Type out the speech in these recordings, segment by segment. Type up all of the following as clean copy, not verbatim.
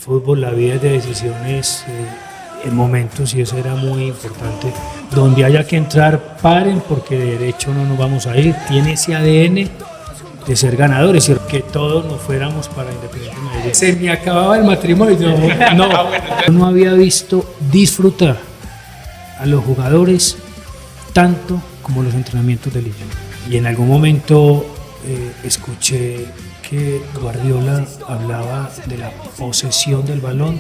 fútbol, la vida es de decisiones en momentos y eso era muy importante. Donde haya que entrar, paren porque de derecho no nos vamos a ir. Tiene ese ADN de ser ganadores y que todos nos fuéramos para Independiente Medellín. Se me acababa el matrimonio. No había visto disfrutar a los jugadores tanto como los entrenamientos de liga. Y en algún momento escuché que Guardiola hablaba de la posesión del balón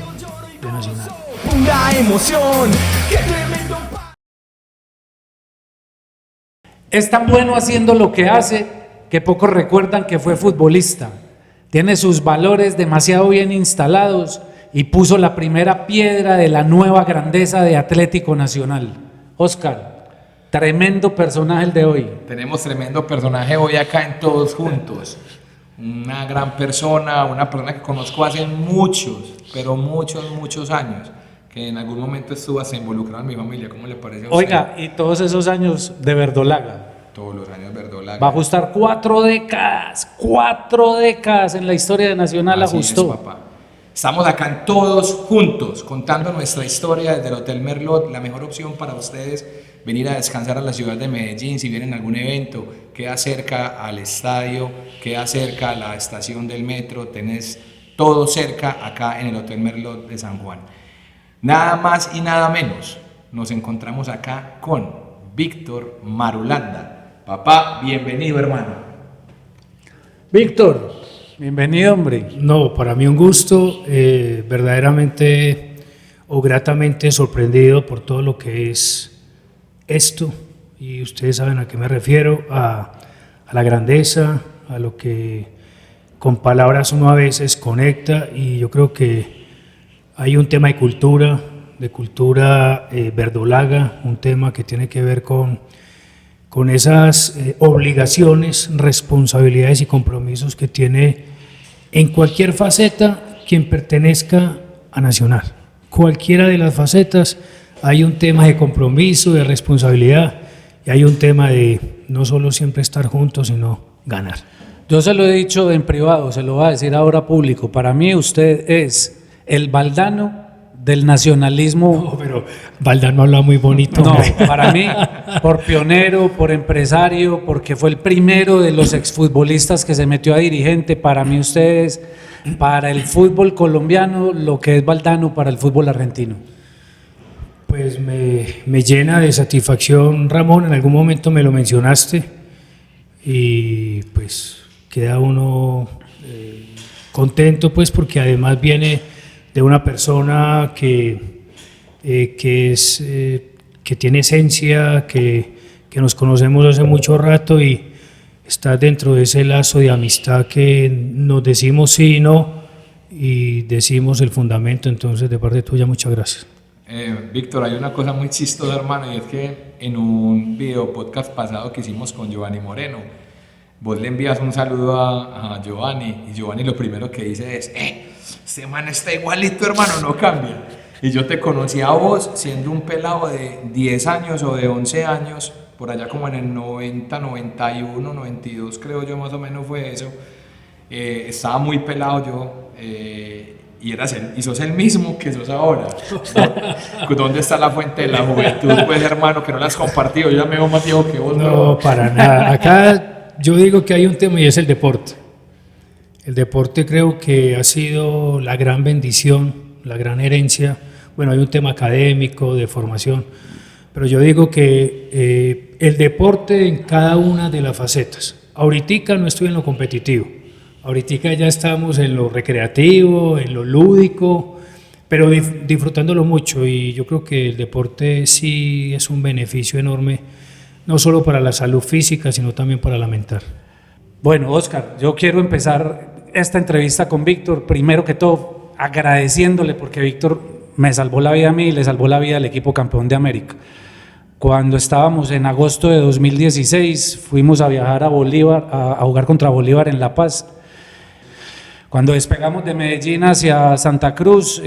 de Nacional. Una emoción, qué tremendo. Es tan bueno haciendo lo que hace que pocos recuerdan que fue futbolista. Tiene sus valores demasiado bien instalados y puso la primera piedra de la nueva grandeza de Atlético Nacional. Óscar, tremendo personaje el de hoy. Tenemos tremendo personaje hoy acá en Todos Juntos. Una gran persona, una persona que conozco hace muchos, pero muchos años, que en algún momento estuvo hasta involucrado en mi familia. ¿Cómo le parece a usted? Oiga, y todos esos años de verdolaga. Todos los años verdolaga. Va a ajustar 4 décadas en la historia de Nacional. Así ajustó. es, papá. Estamos acá en Todos Juntos, contando nuestra historia desde el Hotel Merlot, la mejor opción para ustedes venir a descansar a la ciudad de Medellín, si vienen a algún evento, queda cerca al estadio, queda cerca a la estación del metro, tenés todo cerca acá en el Hotel Merlot de San Juan. Nada más y nada menos, nos encontramos acá con Víctor Marulanda. Papá, bienvenido, hermano. Víctor, bienvenido, hombre. No, para mí un gusto, verdaderamente o gratamente sorprendido por todo lo que es esto, y ustedes saben a qué me refiero, a la grandeza, a lo que con palabras uno a veces conecta, y yo creo que hay un tema de cultura verdolaga, un tema que tiene que ver con esas obligaciones, responsabilidades y compromisos que tiene en cualquier faceta quien pertenezca a Nacional. Cualquiera de las facetas hay un tema de compromiso, de responsabilidad, y hay un tema de no solo siempre estar juntos, sino ganar. Yo se lo he dicho en privado, se lo voy a decir ahora público. Para mí usted es el Valdano del nacionalismo. No, pero Valdano habla muy bonito. No, hombre. para mí, por pionero, por empresario, porque fue el primero de los exfutbolistas que se metió a dirigente. Para mí usted es, para el fútbol colombiano, lo que es Valdano para el fútbol argentino. Pues me llena de satisfacción, Ramón, en algún momento me lo mencionaste y pues queda uno contento, pues porque además viene de una persona que tiene esencia, que nos conocemos hace mucho rato y está dentro de ese lazo de amistad que nos decimos sí y no y decimos el fundamento. Entonces, de parte tuya, muchas gracias. Víctor, hay una cosa muy chistosa, hermano, y es que en un video podcast pasado que hicimos con Giovanni Moreno, vos le envías un saludo a Giovanni, y Giovanni lo primero que dice es: este man está igualito, hermano, no cambia. Y yo te conocí a vos siendo un pelado de 10 años o de 11 años, por allá como en el 90, 91, 92, creo yo, más o menos fue eso. Estaba muy pelado yo, y sos el mismo que sos ahora. ¿Dónde está la fuente de la juventud, pues, hermano, que no la has compartido? Yo ya me veo más viejo que vos. No, para nada. Acá yo digo que hay un tema y es el deporte. El deporte creo que ha sido la gran bendición, la gran herencia. Bueno, hay un tema académico, de formación, pero yo digo que el deporte en cada una de las facetas. Ahorita no estoy en lo competitivo, ahorita ya estamos en lo recreativo, en lo lúdico, pero disfrutándolo mucho, y yo creo que el deporte sí es un beneficio enorme, no solo para la salud física, sino también para la mental. Bueno, Óscar, yo quiero empezar esta entrevista con Víctor, primero que todo, agradeciéndole porque Víctor me salvó la vida a mí y le salvó la vida al equipo campeón de América. Cuando estábamos en agosto de 2016, fuimos a viajar a Bolívar, a jugar contra Bolívar en La Paz. Cuando despegamos de Medellín hacia Santa Cruz,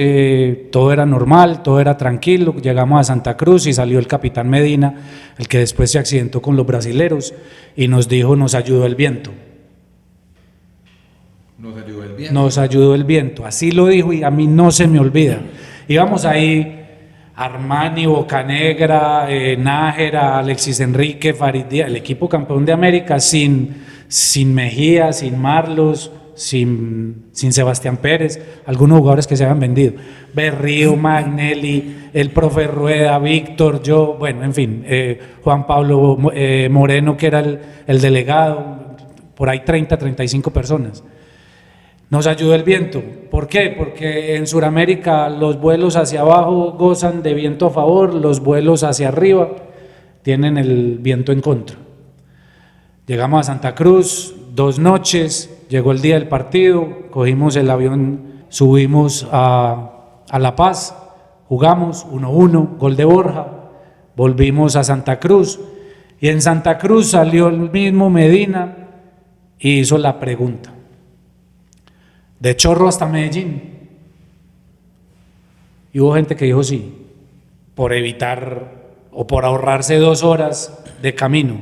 todo era normal, todo era tranquilo. Llegamos a Santa Cruz y salió el capitán Medina, el que después se accidentó con los brasileros, y nos dijo: nos ayudó el viento. Nos ayudó el viento. Nos ayudó el viento, así lo dijo y a mí no se me olvida. Íbamos ahí, Armani, Bocanegra, Nájera, Alexis Enrique, Farid Díaz, el equipo campeón de América, sin Mejía, sin Marlos, sin Sebastián Pérez, algunos jugadores que se habían vendido, Berrío, Magnelli, el profe Rueda, Víctor, yo, bueno, en fin, Juan Pablo Moreno, que era el delegado, por ahí 30, 35 personas. Nos ayudó el viento. ¿Por qué? Porque en Sudamérica los vuelos hacia abajo gozan de viento a favor, los vuelos hacia arriba tienen el viento en contra. Llegamos a Santa Cruz, 2 noches, llegó el día del partido, cogimos el avión, subimos a La Paz, jugamos 1-1, gol de Borja, volvimos a Santa Cruz y en Santa Cruz salió el mismo Medina y hizo la pregunta. De Chorro hasta Medellín. Y hubo gente que dijo sí, por evitar o por ahorrarse 2 horas de camino.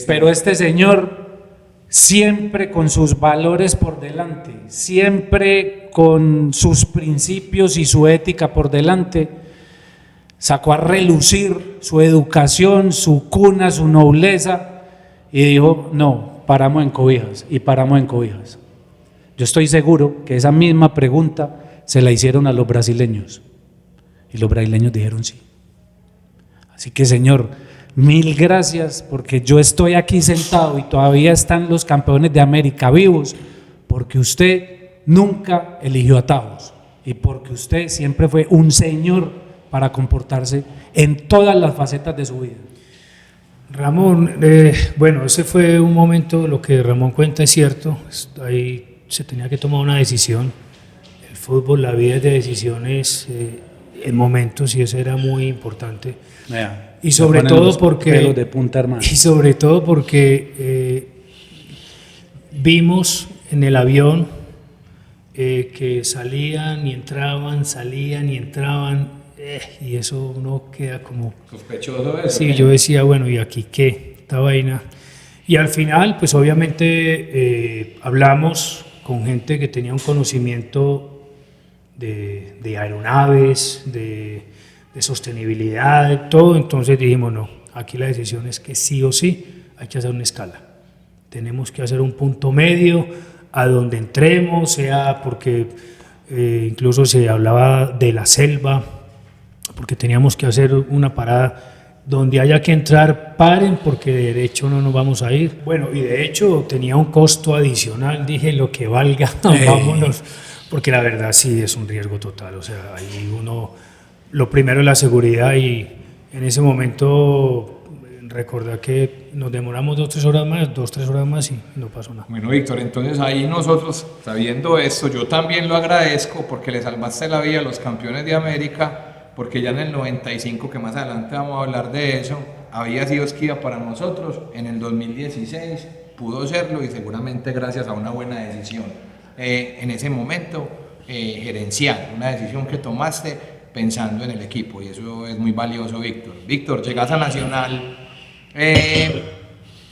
Pero este señor, siempre con sus valores por delante, siempre con sus principios y su ética por delante, sacó a relucir su educación, su cuna, su nobleza y dijo, no, paramos en Cobijas y paramos en Cobijas. Yo estoy seguro que esa misma pregunta se la hicieron a los brasileños y los brasileños dijeron sí. Así que, señor, 1000 gracias, porque yo estoy aquí sentado y todavía están los campeones de América vivos porque usted nunca eligió atajos y porque usted siempre fue un señor para comportarse en todas las facetas de su vida. Ramón, bueno, ese fue un momento, lo que Ramón cuenta es cierto, ahí se tenía que tomar una decisión. El fútbol, la vida es de decisiones en momentos y eso era muy importante. Y sobre todo porque pelos de punta, hermano. Y sobre todo porque vimos en el avión que salían y entraban, y eso uno queda como sospechoso de eso. Sí, yo decía, bueno, ¿y aquí qué? Esta vaina. Y al final, pues obviamente hablamos con gente que tenía un conocimiento de aeronaves, de sostenibilidad, de todo. Entonces dijimos, no, aquí la decisión es que sí o sí hay que hacer una escala. Tenemos que hacer un punto medio a donde entremos, sea porque incluso se hablaba de la selva, porque teníamos que hacer una parada donde haya que entrar, paren, porque de derecho no nos vamos a ir. Bueno, y de hecho tenía un costo adicional, dije, lo que valga, vámonos, porque la verdad sí es un riesgo total, o sea, ahí uno, lo primero es la seguridad y en ese momento recordar que nos demoramos 2-3 horas más y no pasó nada. Bueno, Víctor, entonces ahí nosotros, sabiendo esto, yo también lo agradezco porque le salvaste la vida a los campeones de América, porque ya en el 95, que más adelante vamos a hablar de eso, había sido esquiva para nosotros, en el 2016 pudo serlo y seguramente gracias a una buena decisión en ese momento gerencial, una decisión que tomaste pensando en el equipo y eso es muy valioso, Víctor. Víctor, llegas a Nacional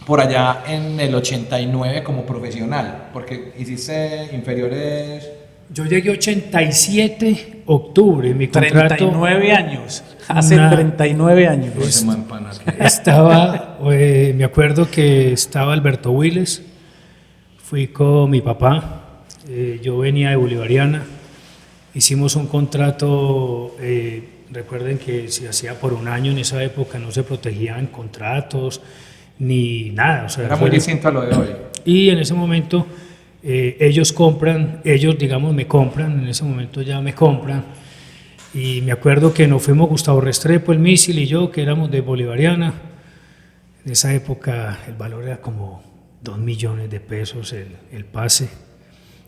por allá en el 89 como profesional, porque hiciste inferiores. Yo llegué 87 octubre, mi contrato. 39 años, hace 39 años. Estaba, me acuerdo que estaba Alberto Willes, fui con mi papá, yo venía de Bolivariana, hicimos un contrato, recuerden que se hacía por 1 año en esa época, no se protegían contratos ni nada. O sea, era muy distinto a lo de hoy. Y en ese momento ellos digamos me compran, en ese momento ya me compran y me acuerdo que nos fuimos Gustavo Restrepo, el Mísil y yo, que éramos de Bolivariana. En esa época el valor era como 2 millones de pesos el pase,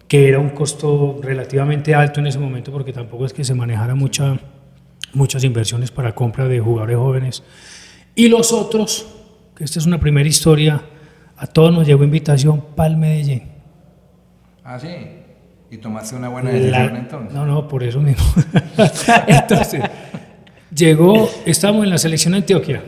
que era un costo relativamente alto en ese momento porque tampoco es que se manejara muchas inversiones para compra de jugadores jóvenes. Y los otros, que esta es una primera historia, a todos nos llegó invitación para el Medellín. Ah, sí. ¿Y tomaste una buena decisión entonces? No, por eso mismo. Entonces, estábamos en la selección de Antioquia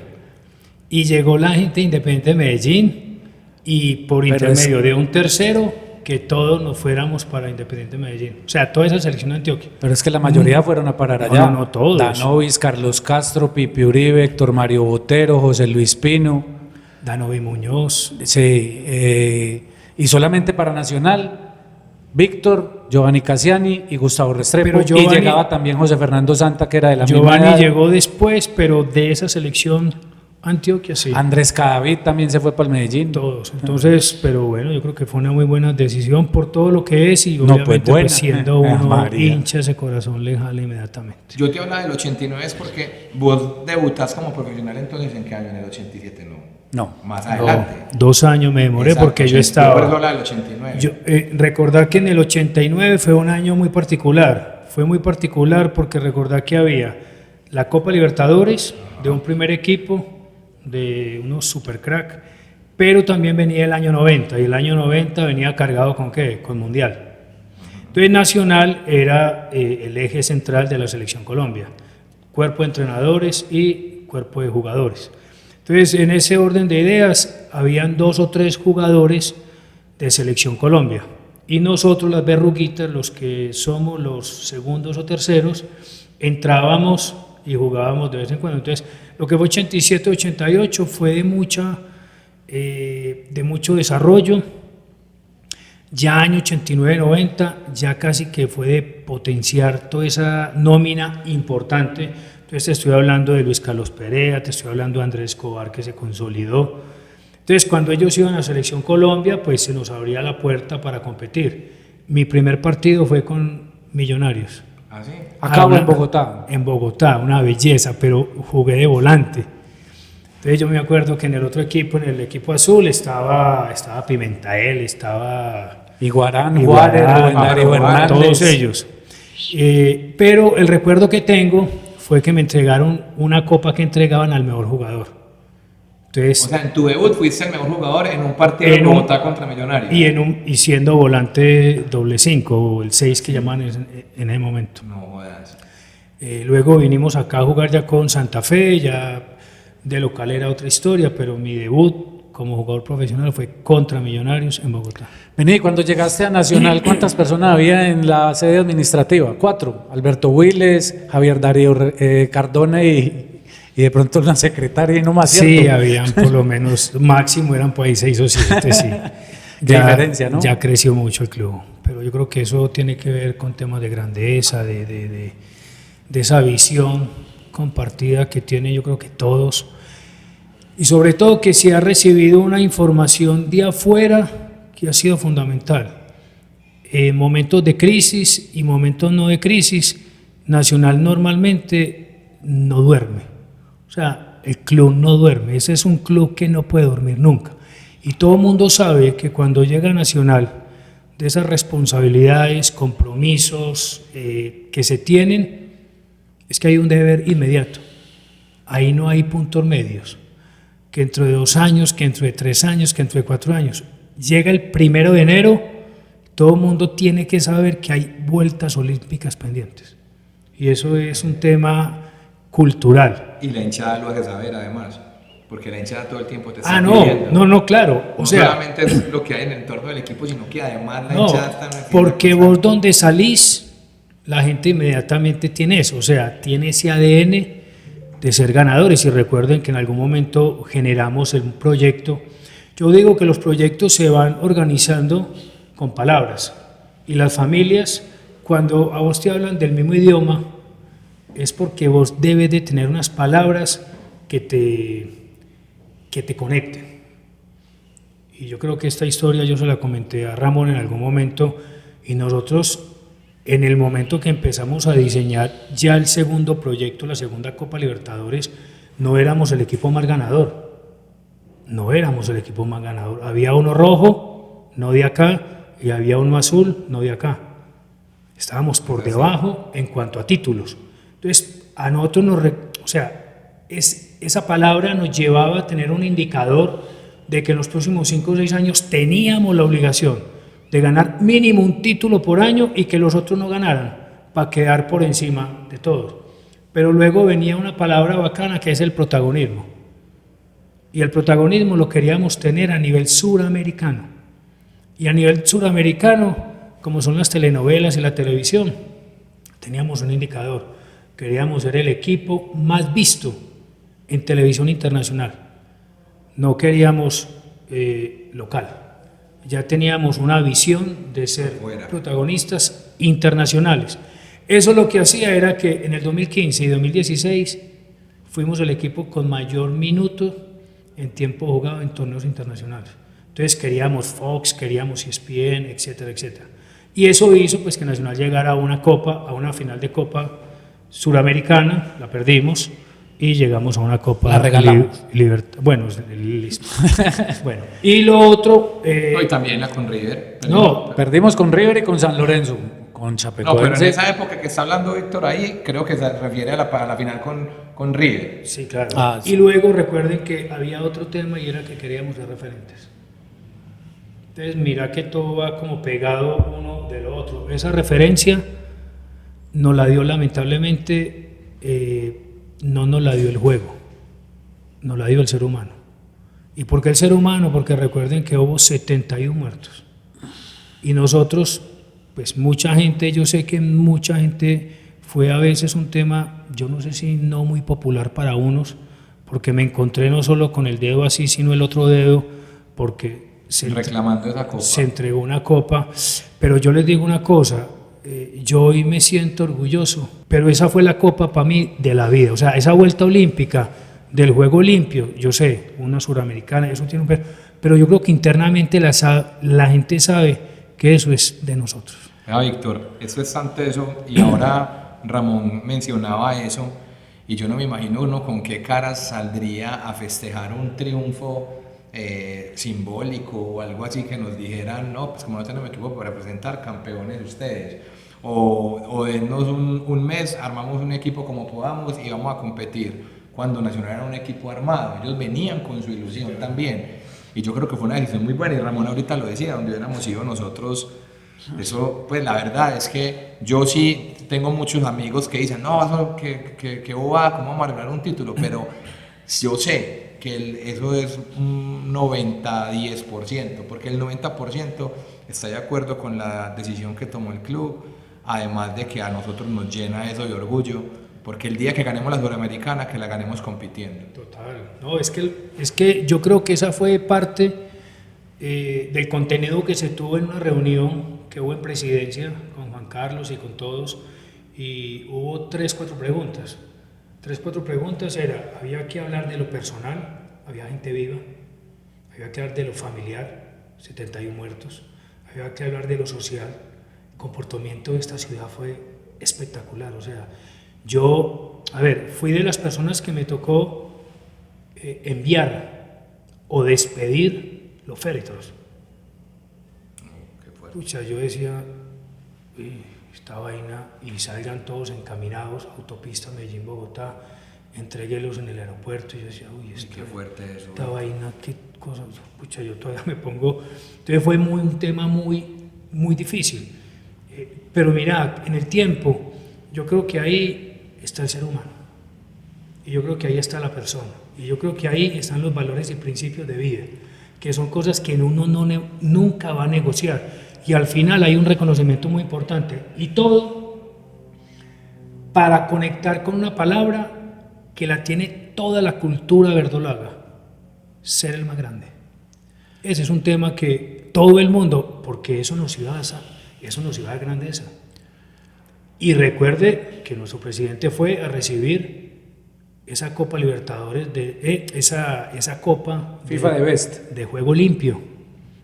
y llegó la gente Independiente de Medellín y por intermedio de un tercero que todos nos fuéramos para Independiente Medellín. O sea, toda esa selección de Antioquia. Pero es que la mayoría fueron a parar allá. No, todos. Danovis, Carlos Castro, Pipi Uribe, Héctor Mario Botero, José Luis Pino. Danovi Muñoz. Sí, y solamente para Nacional, Víctor, Giovanni Cassiani y Gustavo Restrepo. Pero y llegaba también José Fernando Santa, que era de la misma Giovanni edad. llegó después, pero de esa selección Antioquia sí. Andrés Cadavid también se fue para el Medellín. Todos. Entonces, pero bueno, yo creo que fue una muy buena decisión por todo lo que es y No, pues obviamente buena. siendo uno María. hincha, ese corazón le jala inmediatamente. Yo te hablaba del 89 es porque vos debutás como profesional entonces, ¿en qué año? En el 87, no. No. Más No, adelante. 2 años me demoré Exacto, porque yo Por estaba... eso hablaba del 89. Recordar que en el 89 fue un año muy particular. Fue muy particular porque recordar que había la Copa Libertadores de un primer equipo, de unos super crack, pero también venía el año 90 y el año 90 venía cargado con ¿qué? Con Mundial. Entonces Nacional era el eje central de la Selección Colombia, cuerpo de entrenadores y cuerpo de jugadores. Entonces en ese orden de ideas habían 2 o 3 jugadores de Selección Colombia y nosotros las verruguitas, los que somos los segundos o terceros, entrábamos y jugábamos de vez en cuando. Entonces, lo que fue 87-88 fue de mucho desarrollo. Ya año 89-90 ya casi que fue de potenciar toda esa nómina importante. Entonces te estoy hablando de Luis Carlos Perea, te estoy hablando de Andrés Escobar que se consolidó. Entonces cuando ellos iban a Selección Colombia, pues se nos abría la puerta para competir. Mi primer partido fue con Millonarios. ¿Ah, sí? Acá en Bogotá. En Bogotá, una belleza, pero jugué de volante. Entonces yo me acuerdo que en el otro equipo, en el equipo azul, estaba Pimentael, estaba Iguarán, Juárez, Juárez, Darío Hernández. todos ellos. Pero el recuerdo que tengo fue que me entregaron una copa que entregaban al mejor jugador. Entonces, O sea, en tu debut fuiste el mejor jugador en un partido en Bogotá contra Millonarios. y siendo volante doble 5 o el 6 que llaman en ese momento. No jodas. Luego vinimos acá a jugar ya con Santa Fe, ya de local era otra historia, pero mi debut como jugador profesional fue contra Millonarios en Bogotá. Vení, cuando llegaste a Nacional, ¿cuántas personas había en la sede administrativa? 4. Alberto Willes, Javier Darío Cardona y de pronto una secretaria y no más, ¿cierto? Sí, habían por lo menos, máximo eran por ahí 6 o 7, sí. Qué diferencia, ¿no? Ya creció mucho el club, pero yo creo que eso tiene que ver con temas de grandeza, de esa visión compartida que tiene yo creo que todos, y sobre todo que se ha recibido una información de afuera que ha sido fundamental. En momentos de crisis y momentos no de crisis, Nacional normalmente no duerme. O sea, el club no duerme, ese es un club que no puede dormir nunca. Y todo el mundo sabe que cuando llega Nacional, de esas responsabilidades, compromisos que se tienen, es que hay un deber inmediato. Ahí no hay puntos medios. Que dentro de 2 años, que dentro de 3 años, que dentro de 4 años. Llega el 1 de enero, todo el mundo tiene que saber que hay vueltas olímpicas pendientes. Y eso es un tema cultural. Y la hinchada lo hace saber además, porque la hinchada todo el tiempo te está No, pidiendo. no, claro. No solamente es lo que hay en el entorno del equipo, sino que además la No, hinchada está metiendo porque cosas. vos donde salís, la gente inmediatamente tiene eso, o sea, tiene ese ADN de ser ganadores. Y recuerden que en algún momento generamos un proyecto. Yo digo que los proyectos se van organizando con palabras, y las familias, cuando a vos te hablan del mismo idioma, es porque vos debes de tener unas palabras que te conecten. Y yo creo que esta historia yo se la comenté a Ramón en algún momento, y nosotros en el momento que empezamos a diseñar ya el segundo proyecto, la segunda Copa Libertadores, no éramos el equipo más ganador. No éramos el equipo más ganador. Había uno rojo, no de acá, y había uno azul, no de acá. Estábamos por debajo en cuanto a títulos. Entonces, a nosotros esa palabra nos llevaba a tener un indicador de que en los próximos 5 o 6 años teníamos la obligación de ganar mínimo un título por año y que los otros no ganaran, para quedar por encima de todos. Pero luego venía una palabra bacana que es el protagonismo. Y el protagonismo lo queríamos tener a nivel suramericano. Y a nivel suramericano, como son las telenovelas y la televisión, teníamos un indicador. Queríamos ser el equipo más visto en televisión internacional. No queríamos local. Ya teníamos una visión de ser protagonistas internacionales. Eso lo que hacía era que en el 2015 y 2016 fuimos el equipo con mayor minutos en tiempo jugado en torneos internacionales. Entonces queríamos Fox, queríamos ESPN, etcétera, etcétera. Y eso hizo pues que Nacional llegara a una copa, a una final de Copa Suramericana, la perdimos, y llegamos a una Copa La regalamos. Bueno, listo. Bueno, y lo otro... No, y también la con River. no, Perdimos con River y con San Lorenzo, con No, Chapecoense. pero en esa época que está hablando Víctor ahí, creo que se refiere a la final con River. sí, claro. Ah, sí. Y luego recuerden que había otro tema y era que queríamos ser referentes. Entonces mira que todo va como pegado uno del otro. Esa referencia nos la dio lamentablemente, no nos la dio el juego, nos la dio el ser humano. ¿Y por qué el ser humano? Porque recuerden que hubo 71 muertos. Y nosotros, pues mucha gente, yo sé que mucha gente fue a veces un tema, yo no sé si no muy popular para unos, porque me encontré no solo con el dedo así, sino el otro dedo, porque Reclamando esa copa. se entregó una copa. Pero yo les digo una cosa, yo hoy me siento orgulloso, pero esa fue la copa para mí de la vida. O sea, esa vuelta olímpica del juego limpio, yo sé, una suramericana, eso tiene un... Pero yo creo que internamente la gente sabe que eso es de nosotros. Víctor, eso es tanto eso, y ahora Ramón mencionaba eso, y yo no me imagino uno con qué caras saldría a festejar un triunfo simbólico o algo así, que nos dijeran, no, pues como no tenemos equipo para representar, campeones ustedes, o dennos un mes, armamos un equipo como podamos y vamos a competir, cuando Nacional era un equipo armado. Ellos venían con su ilusión también, y yo creo que fue una decisión muy buena, y Ramón ahorita lo decía, donde hubiéramos ido nosotros. Eso, pues la verdad es que yo sí tengo muchos amigos que dicen, no, eso que boba, ¿cómo vamos a lograr un título? Pero yo sé que eso es un 90-10%, porque el 90% está de acuerdo con la decisión que tomó el club, además de que a nosotros nos llena eso de orgullo, porque el día que ganemos la Suramericana, que la ganemos compitiendo. Total. No, es que yo creo que esa fue parte del contenido que se tuvo en una reunión que hubo en presidencia con Juan Carlos y con todos, y hubo 3-4 preguntas. 3-4 preguntas era, había que hablar de lo personal, había gente viva, había que hablar de lo familiar, 71 muertos, había que hablar de lo social. El comportamiento de esta ciudad fue espectacular. O sea, yo, fui de las personas que me tocó enviar o despedir los féretros. Pucha, yo decía, esta vaina, y salgan todos encaminados, autopista Medellín-Bogotá, entréguelos en el aeropuerto, y yo decía, uy, es Qué fuerte eso. esta vaina, qué cosa, pucha, yo todavía me pongo... Entonces fue un tema muy, muy difícil. Pero mira, en el tiempo, yo creo que ahí está el ser humano, y yo creo que ahí está la persona, y yo creo que ahí están los valores y principios de vida, que son cosas que uno nunca va a negociar. Y al final hay un reconocimiento muy importante, y todo para conectar con una palabra que la tiene toda la cultura verdolaga: ser el más grande. Ese es un tema que todo el mundo, porque eso nos iba a grandeza. Y recuerde que nuestro presidente fue a recibir esa Copa Libertadores, esa Copa FIFA de Best, de juego limpio,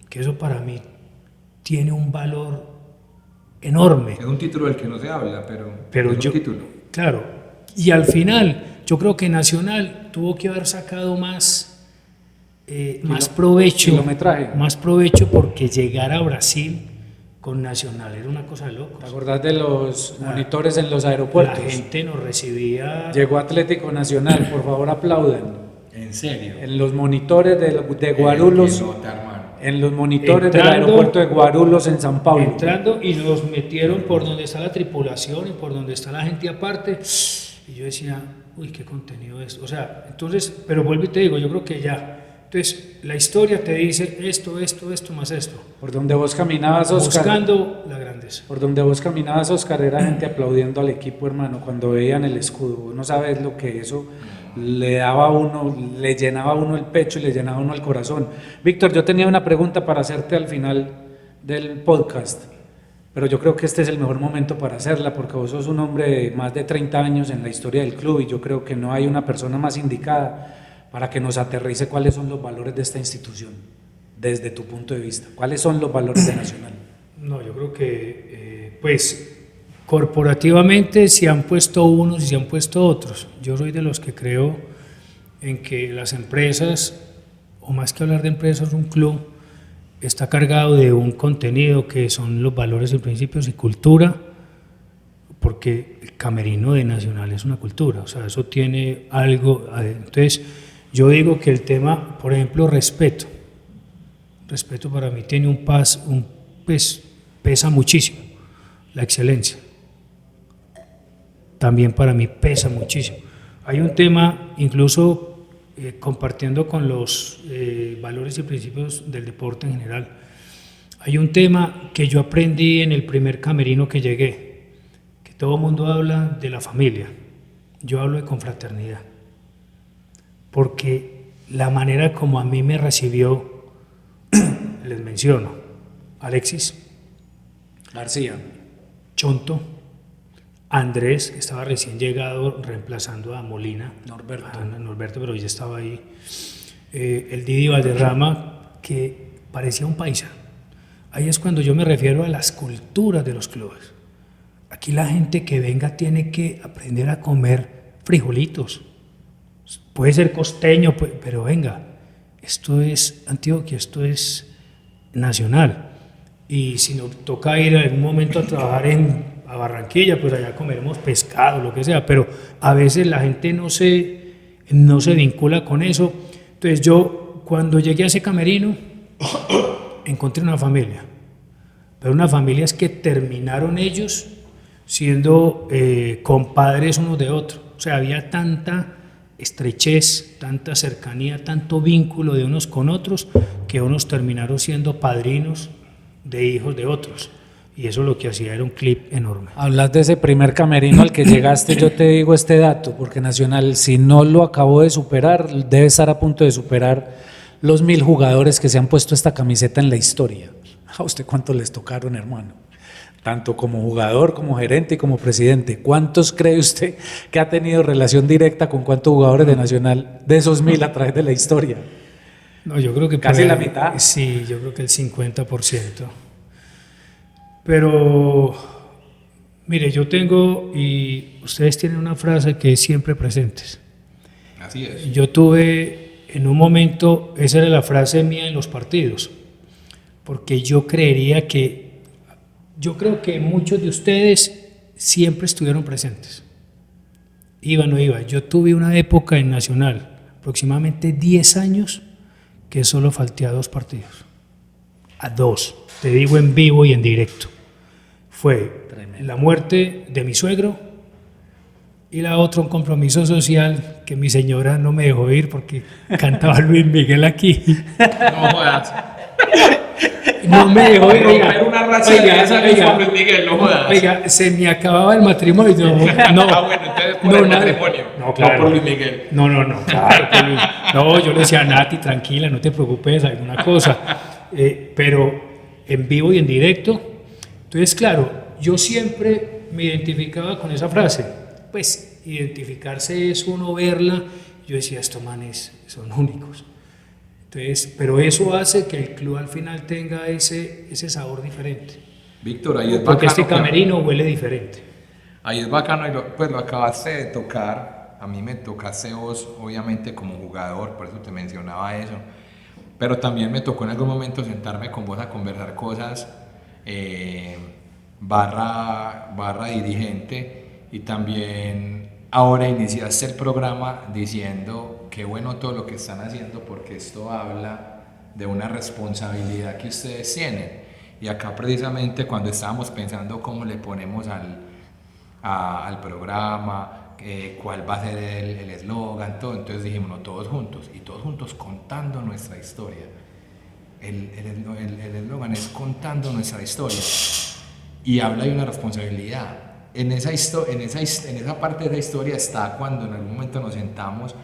que eso para mí tiene un valor enorme. Es un título del que no se habla, pero es un título. Claro, y al final yo creo que Nacional tuvo que haber sacado más provecho, kilometraje. más provecho, porque llegar a Brasil con Nacional era una cosa de locos. ¿Te acordás de los monitores en los aeropuertos? La gente nos recibía. Llegó Atlético Nacional, por favor aplauden. ¿En serio? En los monitores de Guarulhos, Qué nota, hermano. en los monitores del Entrando- aeropuerto de Guarulhos en San Paulo. Entrando, y nos metieron por donde está la tripulación y por donde está la gente aparte, y yo decía, uy, qué contenido es. O sea, entonces, pero vuelvo y te digo, yo creo que ya Entonces, la historia te dice esto más esto, Por donde vos caminabas, Oscar. buscando la grandeza. Por donde vos caminabas, Oscar, era gente aplaudiendo al equipo, hermano, cuando veían el escudo. Vos no sabes lo que eso le daba a uno, le llenaba a uno el pecho y le llenaba a uno el corazón. Víctor, yo tenía una pregunta para hacerte al final del podcast, pero yo creo que este es el mejor momento para hacerla, porque vos sos un hombre de más de 30 años en la historia del club y yo creo que no hay una persona más indicada para que nos aterrice cuáles son los valores de esta institución, desde tu punto de vista. ¿Cuáles son los valores de Nacional? No, yo creo que, pues, corporativamente se han puesto unos y se han puesto otros. Yo soy de los que creo en que las empresas, o más que hablar de empresas, un club está cargado de un contenido que son los valores y principios y cultura, porque el camerino de Nacional es una cultura, o sea, eso tiene algo. Entonces, yo digo que el tema, por ejemplo, respeto para mí tiene pues, pesa muchísimo, la excelencia también para mí pesa muchísimo. Hay un tema, incluso compartiendo con los valores y principios del deporte en general, hay un tema que yo aprendí en el primer camerino que llegué, que todo el mundo habla de la familia, yo hablo de confraternidad, porque la manera como a mí me recibió, les menciono, Alexis García, Chonto, Andrés, que estaba recién llegado reemplazando a Molina, Norberto, pero ya estaba ahí, el Didi Valderrama, que parecía un paisa. Ahí es cuando yo me refiero a las culturas de los clubes. Aquí la gente que venga tiene que aprender a comer frijolitos. Puede ser costeño, pero venga, esto es Antioquia, esto es Nacional. Y si nos toca ir en algún momento a trabajar a Barranquilla, pues allá comeremos pescado, lo que sea, pero a veces la gente no se vincula con eso. Entonces yo, cuando llegué a ese camerino, encontré una familia, pero una familia es que terminaron ellos siendo compadres unos de otros. O sea, había tanta estrechez, tanta cercanía, tanto vínculo de unos con otros, que unos terminaron siendo padrinos de hijos de otros. Y eso lo que hacía era un clip enorme. Hablas de ese primer camerino al que llegaste, yo te digo este dato, porque Nacional, si no lo acabó de superar, debe estar a punto de superar los 1000 jugadores que se han puesto esta camiseta en la historia. ¿A usted cuántos les tocaron, hermano? Tanto como jugador, como gerente y como presidente. ¿Cuántos cree usted que ha tenido relación directa con cuántos jugadores de Nacional de esos 1000 a través de la historia? No, yo creo que casi la mitad. Sí, yo creo que el 50%. Pero, mire, yo tengo, y ustedes tienen una frase que es siempre presentes. Así es. Yo tuve en un momento, esa era la frase mía en los partidos, porque yo creo que muchos de ustedes siempre estuvieron presentes. Iba o no iba. Yo tuve una época en Nacional, aproximadamente 10 años, que solo falté a 2 partidos. A 2, te digo en vivo y en directo. Fue la muerte de mi suegro y la otra un compromiso social que mi señora no me dejó ir porque cantaba Luis Miguel aquí. No jodas. No me dejó ir. Romper una racha de esa con Luis Miguel, no jodas. Oiga, se me acababa el matrimonio. No, Ah, bueno, entonces por el matrimonio. No, claro. No por Luis Miguel. No, claro que Luis. No, yo le decía a Nati, tranquila, no te preocupes, alguna cosa. Pero en vivo y en directo. Entonces, claro, yo siempre me identificaba con esa frase. Pues, identificarse es uno verla. Yo decía, estos manes son únicos. Entonces, pero eso hace que el club al final tenga ese sabor diferente. Víctor, ahí es porque bacano. este camerino huele diferente. Ahí es bacano y lo acabaste de tocar. A mí me tocaste vos, obviamente, como jugador, por eso te mencionaba eso. Pero también me tocó en algún momento sentarme con vos a conversar cosas barra dirigente, y también ahora iniciaste el programa diciendo qué bueno todo lo que están haciendo, porque esto habla de una responsabilidad que ustedes tienen. Y acá precisamente cuando estábamos pensando cómo le ponemos al programa, cuál va a ser el eslogan, todo. Entonces dijimos, no, todos juntos, y todos juntos contando nuestra historia. El eslogan es contando nuestra historia, y habla de una responsabilidad. En esa parte de la historia está cuando en algún momento nos sentamos.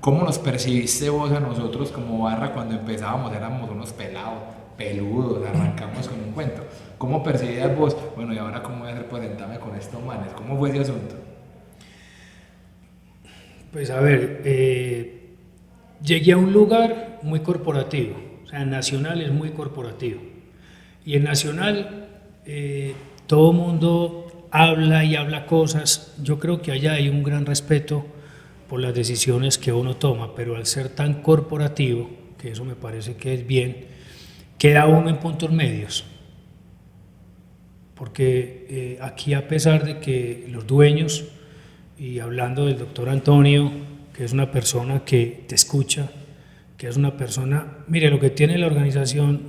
¿Cómo nos percibiste vos a nosotros como barra cuando empezábamos? Éramos unos pelados, peludos, arrancamos con un cuento. ¿Cómo percibías vos? Bueno, y ahora cómo voy a hacer para sentarme con estos manes. ¿Cómo fue ese asunto? Pues a ver, llegué a un lugar muy corporativo, o sea, Nacional es muy corporativo. Y en Nacional todo mundo habla y habla cosas. Yo creo que allá hay un gran respeto por las decisiones que uno toma, pero al ser tan corporativo, que eso me parece que es bien, queda uno en puntos medios. Porque aquí, a pesar de que los dueños, y hablando del doctor Antonio, que es una persona que te escucha, que es una persona, mire, lo que tiene la organización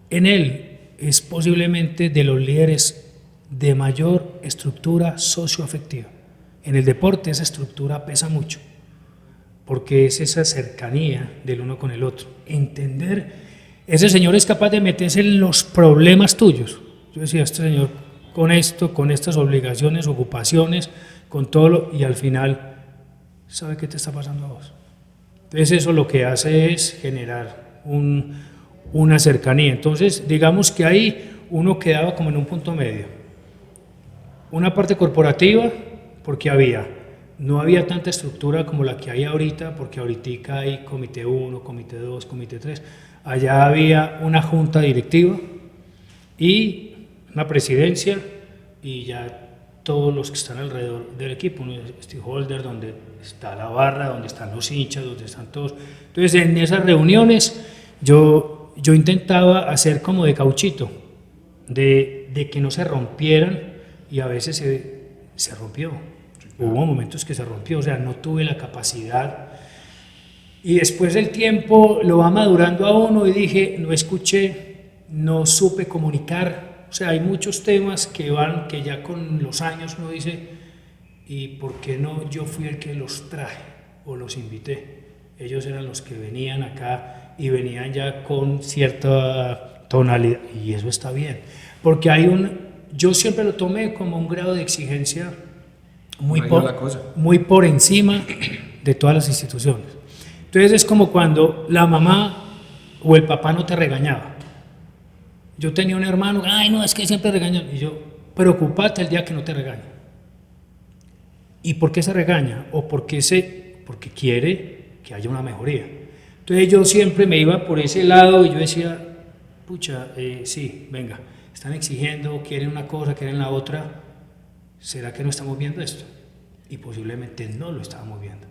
en él es posiblemente de los líderes de mayor estructura socioafectiva. En el deporte esa estructura pesa mucho, porque es esa cercanía del uno con el otro. Entender, ese señor es capaz de meterse en los problemas tuyos. Yo decía, este señor con esto, con estas obligaciones, ocupaciones, con todo y al final sabe qué te está pasando a vos. Entonces eso lo que hace es generar una cercanía. Entonces digamos que ahí uno quedaba como en un punto medio. Una parte corporativa, porque no había tanta estructura como la que hay ahorita, porque ahorita hay comité 1, comité 2, comité 3. Allá había una junta directiva y una presidencia y ya todos los que están alrededor del equipo, un stakeholder donde está la barra, donde están los hinchas, donde están todos. Entonces en esas reuniones yo intentaba hacer como de cauchito, de que no se rompieran, y a veces se rompió. Hubo momentos que se rompió, o sea, no tuve la capacidad. Y después el tiempo lo va madurando a uno y dije, no escuché, no supe comunicar. O sea, hay muchos temas que ya con los años uno dice, ¿y por qué no yo fui el que los traje o los invité? Ellos eran los que venían acá y venían ya con cierta tonalidad, y eso está bien, porque yo siempre lo tomé como un grado de exigencia muy por encima de todas las instituciones. Entonces es como cuando la mamá o el papá no te regañaba. Yo tenía un hermano, ay no, es que siempre regañan, y yo, preocúpate el día que no te regaña. ¿Y por qué se regaña? O porque quiere que haya una mejoría. Entonces yo siempre me iba por ese lado y yo decía, pucha, sí, venga, están exigiendo, quieren una cosa, quieren la otra, ¿será que no estamos viendo esto? Y posiblemente no lo estábamos viendo.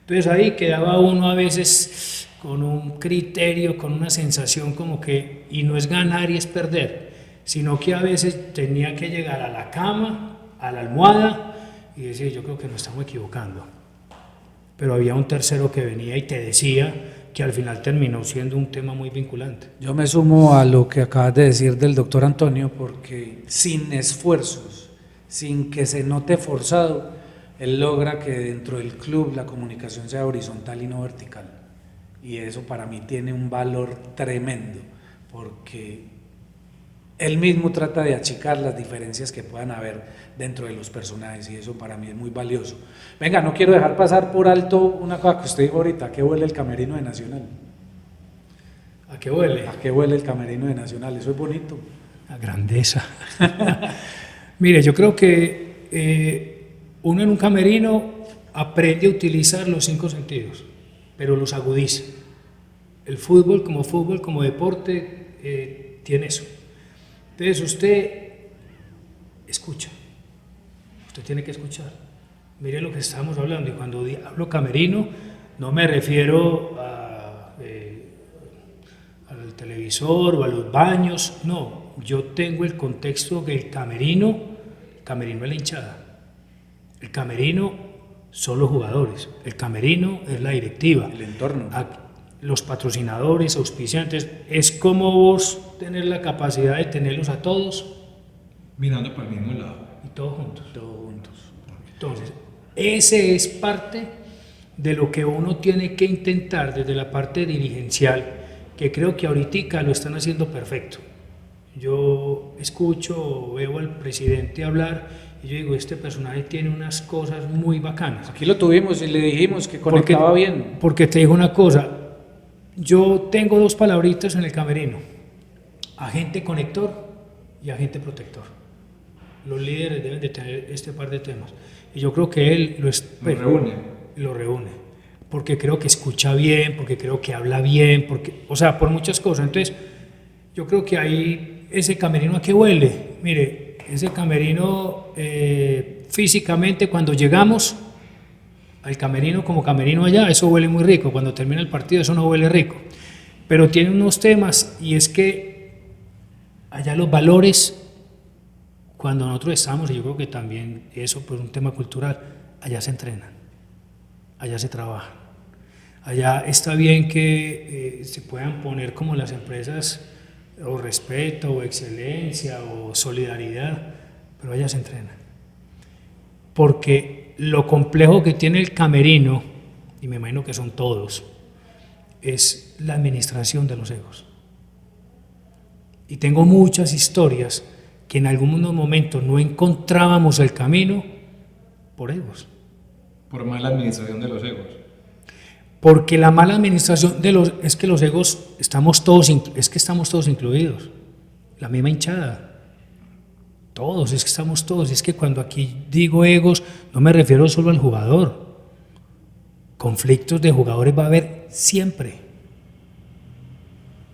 Entonces ahí quedaba uno a veces con un criterio, con una sensación como que, y no es ganar y es perder, sino que a veces tenía que llegar a la cama, a la almohada, y decir, yo creo que nos estamos equivocando. Pero había un tercero que venía y te decía que al final terminó siendo un tema muy vinculante. Yo me sumo a lo que acabas de decir del doctor Antonio, porque sin esfuerzos, sin que se note forzado, él logra que dentro del club la comunicación sea horizontal y no vertical. Y eso para mí tiene un valor tremendo, porque él mismo trata de achicar las diferencias que puedan haber dentro de los personajes, y eso para mí es muy valioso. Venga, no quiero dejar pasar por alto una cosa que usted dijo ahorita. ¿A qué huele el camerino de Nacional? ¿A qué huele? ¿A qué huele el camerino de Nacional? Eso es bonito. La grandeza. Mire, yo creo que uno en un camerino aprende a utilizar los 5 sentidos, pero los agudiza. El fútbol como deporte, tiene eso. Entonces usted escucha, usted tiene que escuchar. Mire lo que estábamos hablando, y cuando hablo camerino no me refiero al televisor o a los baños, no, yo tengo el contexto que el camerino es la hinchada, el camerino son los jugadores, el camerino es la directiva, el entorno, los patrocinadores, auspiciantes. Es como vos tener la capacidad de tenerlos a todos mirando por el mismo lado y todos juntos. Entonces, Ese es parte de lo que uno tiene que intentar desde la parte dirigencial, que creo que ahorita lo están haciendo perfecto. Yo escucho, veo al presidente hablar y yo digo, este personaje tiene unas cosas muy bacanas. Aquí lo tuvimos y le dijimos que conectaba bien. Porque te digo una cosa, yo tengo 2 palabritas en el camerino, agente conector y agente protector. Los líderes deben de tener este par de temas. Y yo creo que él lo reúne. Porque creo que escucha bien, porque creo que habla bien, porque, o sea, por muchas cosas. Entonces, yo creo que ahí ese camerino a qué huele. Mire, ese camerino físicamente cuando llegamos al camerino como camerino allá, eso huele muy rico. Cuando termina el partido eso no huele rico. Pero tiene unos temas y es que allá los valores, cuando nosotros estamos, y yo creo que también eso por un tema cultural, allá se entrenan, allá se trabaja. Allá está bien que se puedan poner como las empresas o respeto o excelencia o solidaridad, pero allá se entrena. Porque lo complejo que tiene el camerino, y me imagino que son todos, es la administración de los egos. Y tengo muchas historias que en algunos momentos no encontrábamos el camino por egos. Por mala administración de los egos. Porque la mala administración de los es que los egos estamos todos incluidos. La misma hinchada. Todos, es que estamos todos. Es que cuando aquí digo egos, no me refiero solo al jugador. Conflictos de jugadores va a haber siempre.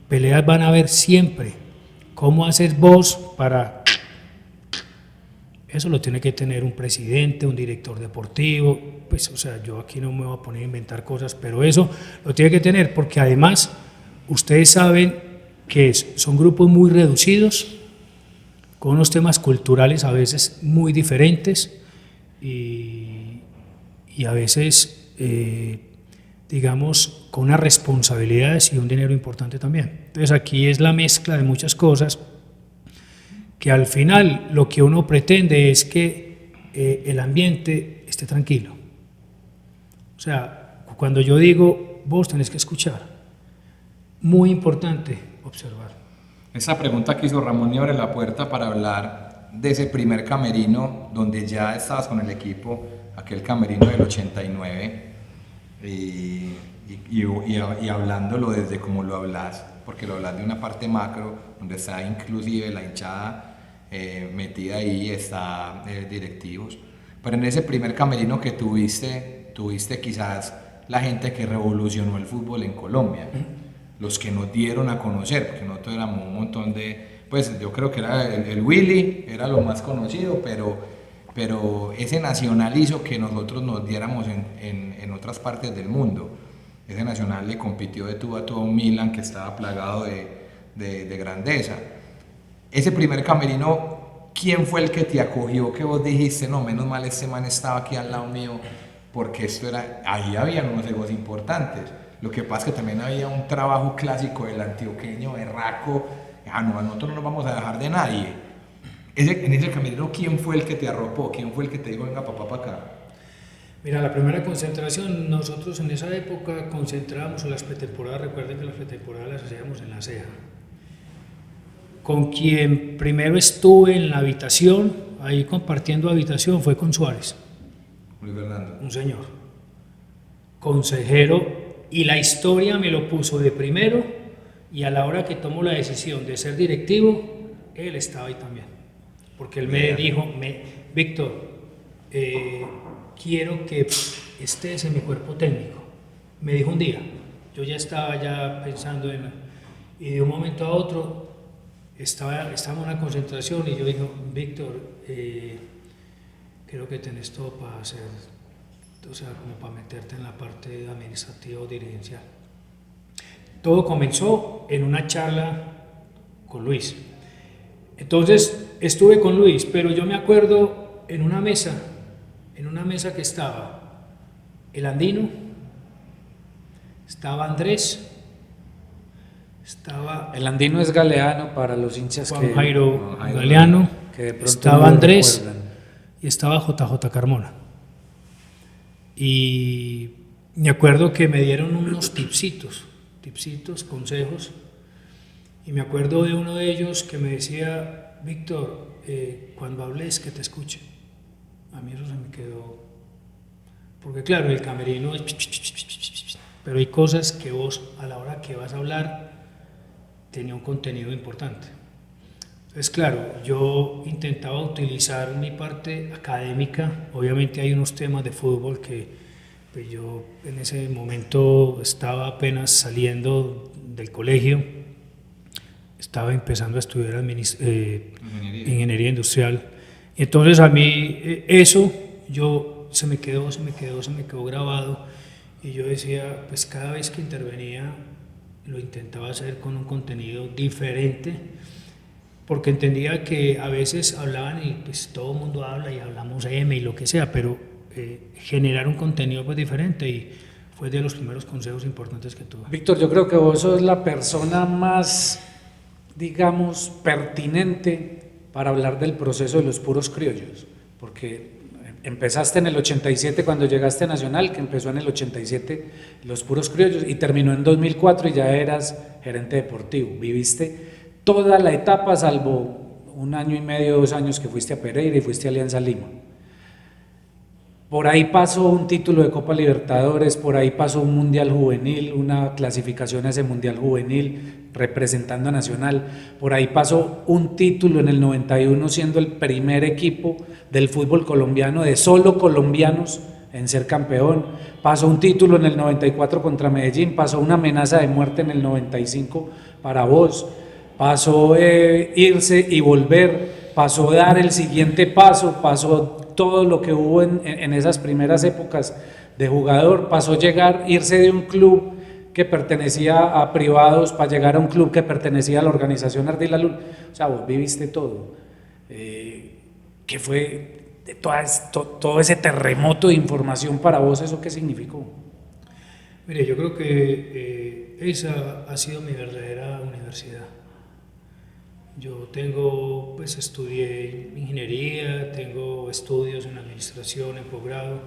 Peleas van a haber siempre. ¿Cómo haces vos para...? Eso lo tiene que tener un presidente, un director deportivo, pues, o sea, yo aquí no me voy a poner a inventar cosas, pero eso lo tiene que tener, porque además, ustedes saben que son grupos muy reducidos, con unos temas culturales a veces muy diferentes, y a veces, digamos, con unas responsabilidades y un dinero importante también. Entonces aquí es la mezcla de muchas cosas, que al final lo que uno pretende es que el ambiente esté tranquilo. O sea, cuando yo digo, vos tenés que escuchar, muy importante observar. Esa pregunta que hizo Ramón me abre la puerta para hablar de ese primer camerino donde ya estabas con el equipo, aquel camerino del 89, y hablándolo desde cómo lo hablas, porque lo hablas de una parte macro, donde está inclusive la hinchada metida ahí, está directivos, pero en ese primer camerino que tuviste quizás la gente que revolucionó el fútbol en Colombia, los que nos dieron a conocer, porque nosotros éramos un montón de, pues yo creo que era el Willy, era lo más conocido, pero ese Nacional hizo que nosotros nos diéramos en otras partes del mundo. Ese Nacional le compitió de tú a tú a un Milan que estaba plagado de grandeza. Ese primer camerino, ¿quién fue el que te acogió, que vos dijiste, no, menos mal este man estaba aquí al lado mío, porque ahí habían unos egos importantes? Lo que pasa es que también había un trabajo clásico del antioqueño berraco, no, nosotros no nos vamos a dejar de nadie. En ese camerino, ¿quién fue el que te arropó? ¿Quién fue el que te dijo, venga papá para acá? Mira, la primera concentración, nosotros en esa época concentrábamos en las pretemporadas, recuerden que las pretemporadas las hacíamos en La Ceja. Con quien primero estuve en la habitación, ahí compartiendo habitación, fue con Suárez. Luis Fernando. Un señor, consejero, y la historia me lo puso de primero, y a la hora que tomó la decisión de ser directivo, él estaba ahí también. Porque él me dijo, Víctor, quiero que estés en mi cuerpo técnico. Me dijo un día, yo ya estaba pensando y de un momento a otro estábamos en una concentración y yo dije, Víctor, creo que tenés todo para hacer, o sea, como para meterte en la parte administrativa o dirigencial. Todo comenzó en una charla con Luis. Entonces estuve con Luis, pero yo me acuerdo en una mesa que estaba el Andino, estaba Andrés, estaba... El Andino es Galeano para los hinchas Juan Jairo Galeano, que de pronto estaba no Andrés recuerdan. y estaba JJ Carmona. y me acuerdo que me dieron unos tipsitos, consejos, y me acuerdo de uno de ellos que me decía: Víctor, cuando hables que te escuche. A mí eso se me quedó, porque claro, el camerino es, pero hay cosas que vos a la hora que vas a hablar tenía un contenido importante. Entonces claro, yo intentaba utilizar mi parte académica. Obviamente hay unos temas de fútbol que pues yo en ese momento estaba apenas saliendo del colegio, estaba empezando a estudiar ingeniería industrial. Entonces a mí eso se me quedó grabado, y yo decía, pues cada vez que intervenía lo intentaba hacer con un contenido diferente, porque entendía que a veces hablaban y pues todo el mundo habla y hablamos M y lo que sea, pero generar un contenido pues diferente, y fue de los primeros consejos importantes que tuve. Víctor, yo creo que vos sos la persona más, digamos, pertinente para hablar del proceso de los puros criollos, porque empezaste en el 87 cuando llegaste a Nacional, que empezó en el 87 los puros criollos, y terminó en 2004 y ya eras gerente deportivo. Viviste toda la etapa salvo 1 año y medio, 2 años que fuiste a Pereira y fuiste a Alianza Lima. Por ahí pasó un título de Copa Libertadores, por ahí pasó un Mundial Juvenil, una clasificación a ese Mundial Juvenil representando a Nacional, por ahí pasó un título en el 91 siendo el primer equipo del fútbol colombiano, de solo colombianos, en ser campeón, pasó un título en el 94 contra Medellín, pasó una amenaza de muerte en el 95 para vos, pasó irse y volver, pasó dar el siguiente paso, pasó todo lo que hubo en esas primeras épocas de jugador, pasó irse de un club que pertenecía a privados para llegar a un club que pertenecía a la organización Ardilalul. O sea, vos viviste todo. ¿Qué fue de todo ese terremoto de información para vos? ¿Eso qué significó? Mire, yo creo que esa ha sido mi verdadera universidad. Yo estudié ingeniería, tengo estudios en administración, en posgrado,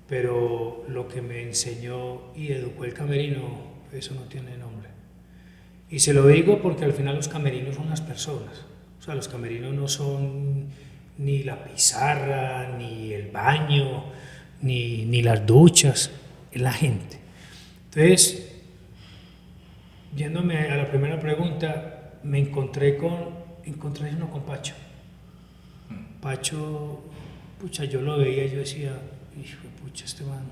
pero lo que me enseñó y educó el camerino, eso no tiene nombre. Y se lo digo porque al final los camerinos son las personas. O sea, los camerinos no son ni la pizarra, ni el baño, ni las duchas, es la gente. Entonces, yéndome a la primera pregunta, me encontré con Pacho. Pacho, pucha, yo lo veía y yo decía, hijo de pucha, este man,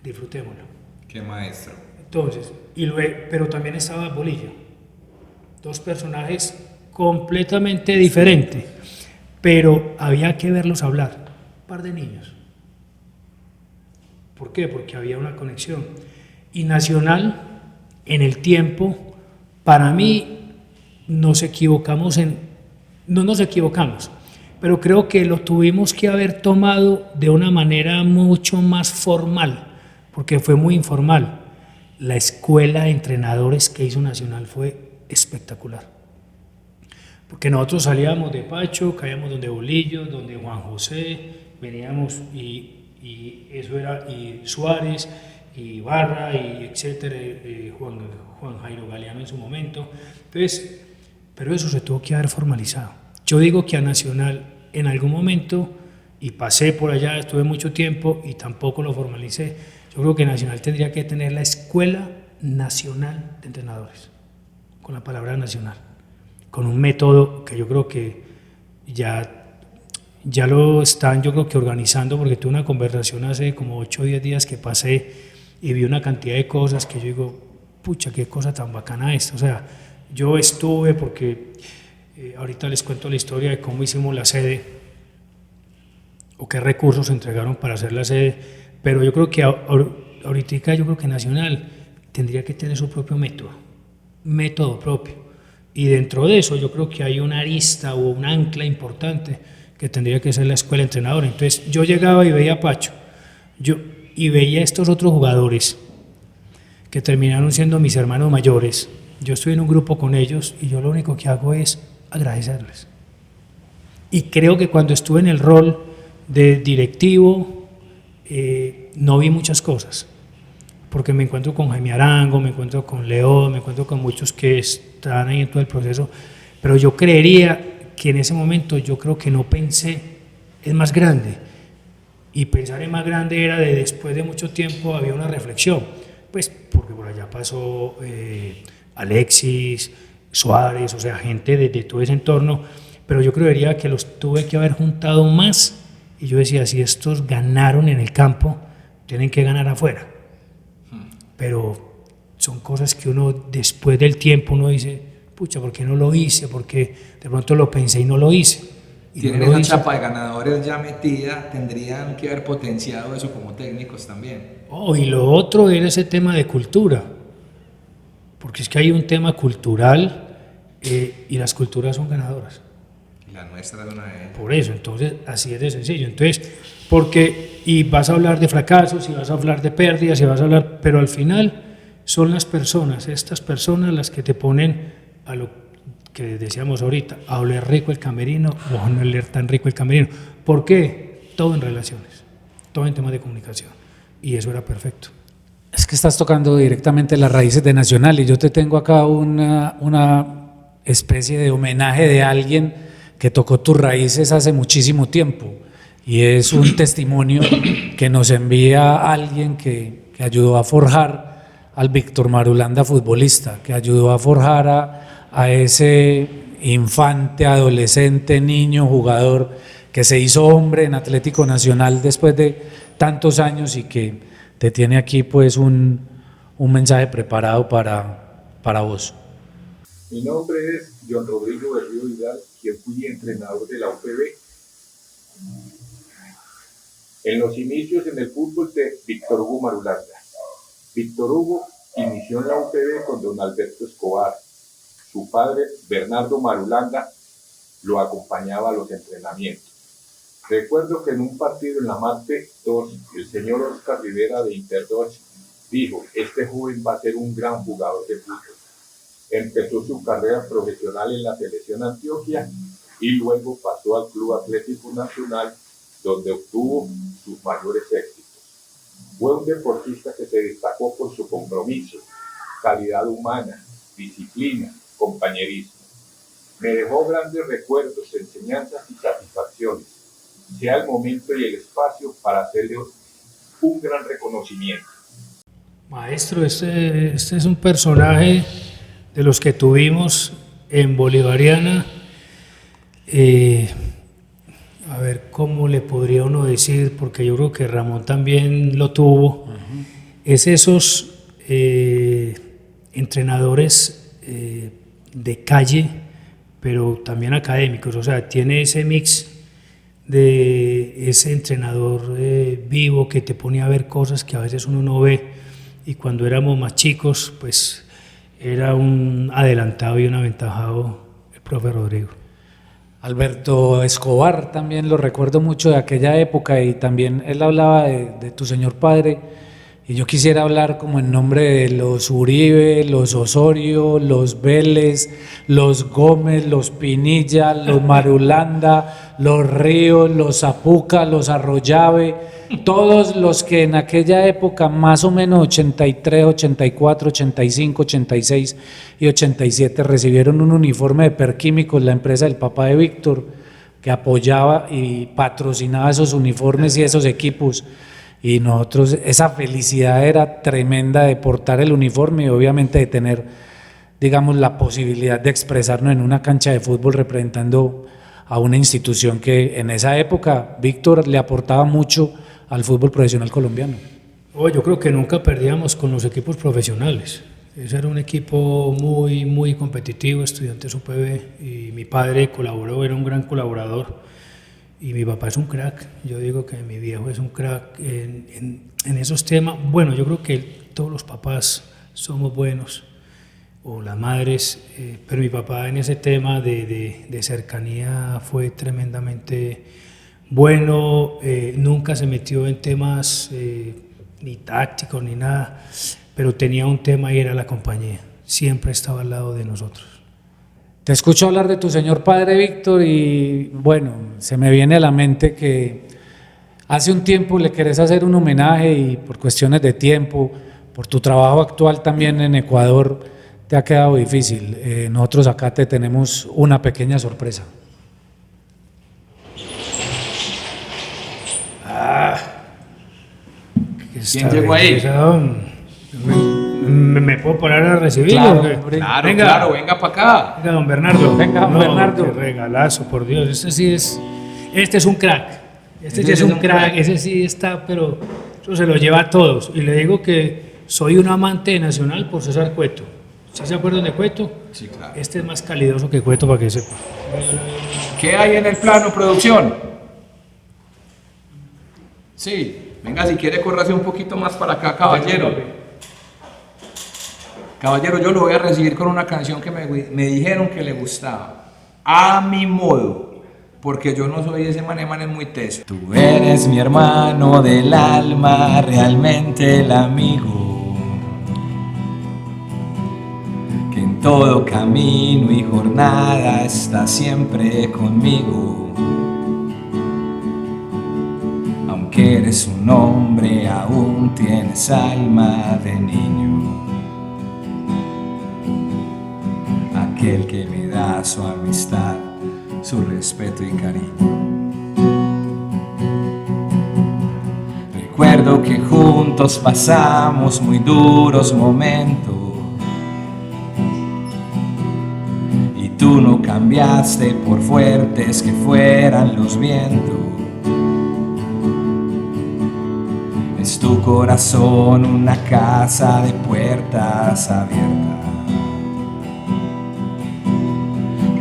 disfrutémoslo. Qué maestro. Entonces, pero también estaba Bolillo. 2 personajes completamente diferentes, pero había que verlos hablar. Un par de niños. ¿Por qué? Porque había una conexión. Y Nacional, en el tiempo, para mí, no nos equivocamos, pero creo que lo tuvimos que haber tomado de una manera mucho más formal, porque fue muy informal. La escuela de entrenadores que hizo Nacional fue espectacular, porque nosotros salíamos de Pacho, caíamos donde Bolillo, donde Juan José, veníamos y eso era, y Suárez, y Barra, y etcétera, Juan Jairo Galeano en su momento. Entonces, pero eso se tuvo que haber formalizado. Yo digo que a Nacional en algún momento, y pasé por allá, estuve mucho tiempo y tampoco lo formalicé, yo creo que Nacional tendría que tener la Escuela Nacional de Entrenadores, con la palabra nacional, con un método que yo creo que ya lo están, yo creo que organizando, porque tuve una conversación hace como 8 o 10 días que pasé y vi una cantidad de cosas que yo digo, pucha, qué cosa tan bacana esto. O sea, yo estuve, porque ahorita les cuento la historia de cómo hicimos la sede o qué recursos se entregaron para hacer la sede, pero yo creo que ahorita yo creo que Nacional tendría que tener su propio método propio, y dentro de eso yo creo que hay una arista o un ancla importante que tendría que ser la escuela de entrenadores. Entonces yo llegaba y veía a Pacho y veía a estos otros jugadores que terminaron siendo mis hermanos mayores. Yo estoy en un grupo con ellos y yo lo único que hago es agradecerles. Y creo que cuando estuve en el rol de directivo no vi muchas cosas, porque me encuentro con Jaime Arango, me encuentro con León, me encuentro con muchos que están ahí en todo el proceso, pero yo creería que en ese momento yo creo que no pensé en más grande, y pensar en más grande era de después de mucho tiempo había una reflexión, pues porque por allá pasó Alexis, Suárez, o sea, gente de todo ese entorno, pero yo creería que los tuve que haber juntado más, y yo decía, si estos ganaron en el campo, tienen que ganar afuera. Pero son cosas que uno después del tiempo uno dice, pucha, ¿por qué no lo hice? Porque de pronto lo pensé y no lo hice. Tienen esa chapa de ganadores ya metida, tendrían que haber potenciado eso como técnicos también. Oh, y lo otro era ese tema de cultura, porque es que hay un tema cultural y las culturas son ganadoras. La nuestra es una de ellas. Por eso, entonces, así es de sencillo. Entonces, porque, y vas a hablar de fracasos, y vas a hablar de pérdidas, y vas a hablar, pero al final son las personas, estas personas las que te ponen a lo que decíamos ahorita, a oler rico el camerino o a no oler tan rico el camerino. ¿Por qué? Todo en relaciones, todo en temas de comunicación. Y eso era perfecto. Es que estás tocando directamente las raíces de Nacional y yo te tengo acá una especie de homenaje de alguien que tocó tus raíces hace muchísimo tiempo y es un testimonio que nos envía alguien que ayudó a forjar al Víctor Marulanda futbolista, que ayudó a forjar a ese infante, adolescente, niño, jugador que se hizo hombre en Atlético Nacional después de tantos años y que te tiene aquí pues un mensaje preparado para vos. Mi nombre es John Rodrigo Berrío Vidal, quien fui entrenador de la UPB. En los inicios en el fútbol de Víctor Hugo Marulanda. Víctor Hugo inició en la UPB con don Alberto Escobar. Su padre, Bernardo Marulanda, lo acompañaba a los entrenamientos. Recuerdo que en un partido en la Marte 2, el señor Oscar Rivera de Inter 2 dijo, este joven va a ser un gran jugador de fútbol. Empezó su carrera profesional en la selección Antioquia y luego pasó al Club Atlético Nacional, donde obtuvo sus mayores éxitos. Fue un deportista que se destacó por su compromiso, calidad humana, disciplina, compañerismo. Me dejó grandes recuerdos, enseñanzas y satisfacciones. Sea el momento y el espacio para hacerle un gran reconocimiento. Maestro, este es un personaje de los que tuvimos en Bolivariana. A ver, ¿cómo le podría uno decir? Porque yo creo que Ramón también lo tuvo. Es esos entrenadores de calle, pero también académicos. O sea, tiene ese mix de ese entrenador vivo que te pone a ver cosas que a veces uno no ve. Y cuando éramos más chicos, pues era un adelantado y un aventajado el profe Rodrigo. Alberto Escobar también lo recuerdo mucho de aquella época y también él hablaba de tu señor padre y yo quisiera hablar como en nombre de los Uribe, los Osorio, los Vélez, los Gómez, los Pinilla, los Marulanda, los Ríos, los Zapuca, los Arroyave, todos los que en aquella época más o menos 83, 84, 85, 86 y 87 recibieron un uniforme de Perquímicos, la empresa del papá de Víctor, que apoyaba y patrocinaba esos uniformes y esos equipos. Y nosotros, esa felicidad era tremenda de portar el uniforme y obviamente de tener, digamos, la posibilidad de expresarnos en una cancha de fútbol representando a una institución que en esa época Víctor le aportaba mucho al fútbol profesional colombiano. Yo creo que nunca perdíamos con los equipos profesionales. Ese era un equipo muy, muy competitivo, Estudiantes UPB, y mi padre colaboró, era un gran colaborador. Y mi papá es un crack, yo digo que mi viejo es un crack en esos temas. Bueno, yo creo que todos los papás somos buenos, o las madres, pero mi papá en ese tema de cercanía fue tremendamente bueno, nunca se metió en temas ni tácticos ni nada, pero tenía un tema y era la compañía, siempre estaba al lado de nosotros. Te escucho hablar de tu señor padre Víctor y bueno, se me viene a la mente que hace un tiempo le querés hacer un homenaje y por cuestiones de tiempo, por tu trabajo actual también en Ecuador, te ha quedado difícil. Nosotros acá te tenemos una pequeña sorpresa. ¿Quién llegó ahí? ¿Me puedo parar a recibirlo? Claro, ¿O qué? hombre. Claro, Venga. claro, venga para acá. Venga, don Bernardo. Venga, don Bernardo. Qué regalazo, por Dios. Este es un crack. Este sí es un crack. Ese sí está, pero eso se lo lleva a todos. Y le digo que soy un amante de Nacional por César Cueto. ¿Sí se acuerdan de Cueto? Sí, claro. Este es más calidoso que Cueto, para que sepa. ¿Qué hay en el plano, producción? Sí, venga, si quiere, córrase un poquito más para acá, caballero. Caballero, yo lo voy a recibir con una canción que me dijeron que le gustaba. A mi modo, porque yo no soy ese man es muy teso. Tú eres mi hermano del alma, realmente el amigo, que en todo camino y jornada está siempre conmigo. Aunque eres un hombre, aún tienes alma de niño. Aquel que me da su amistad, su respeto y cariño. Recuerdo que juntos pasamos muy duros momentos y tú no cambiaste por fuertes que fueran los vientos. Es tu corazón una casa de puertas abiertas.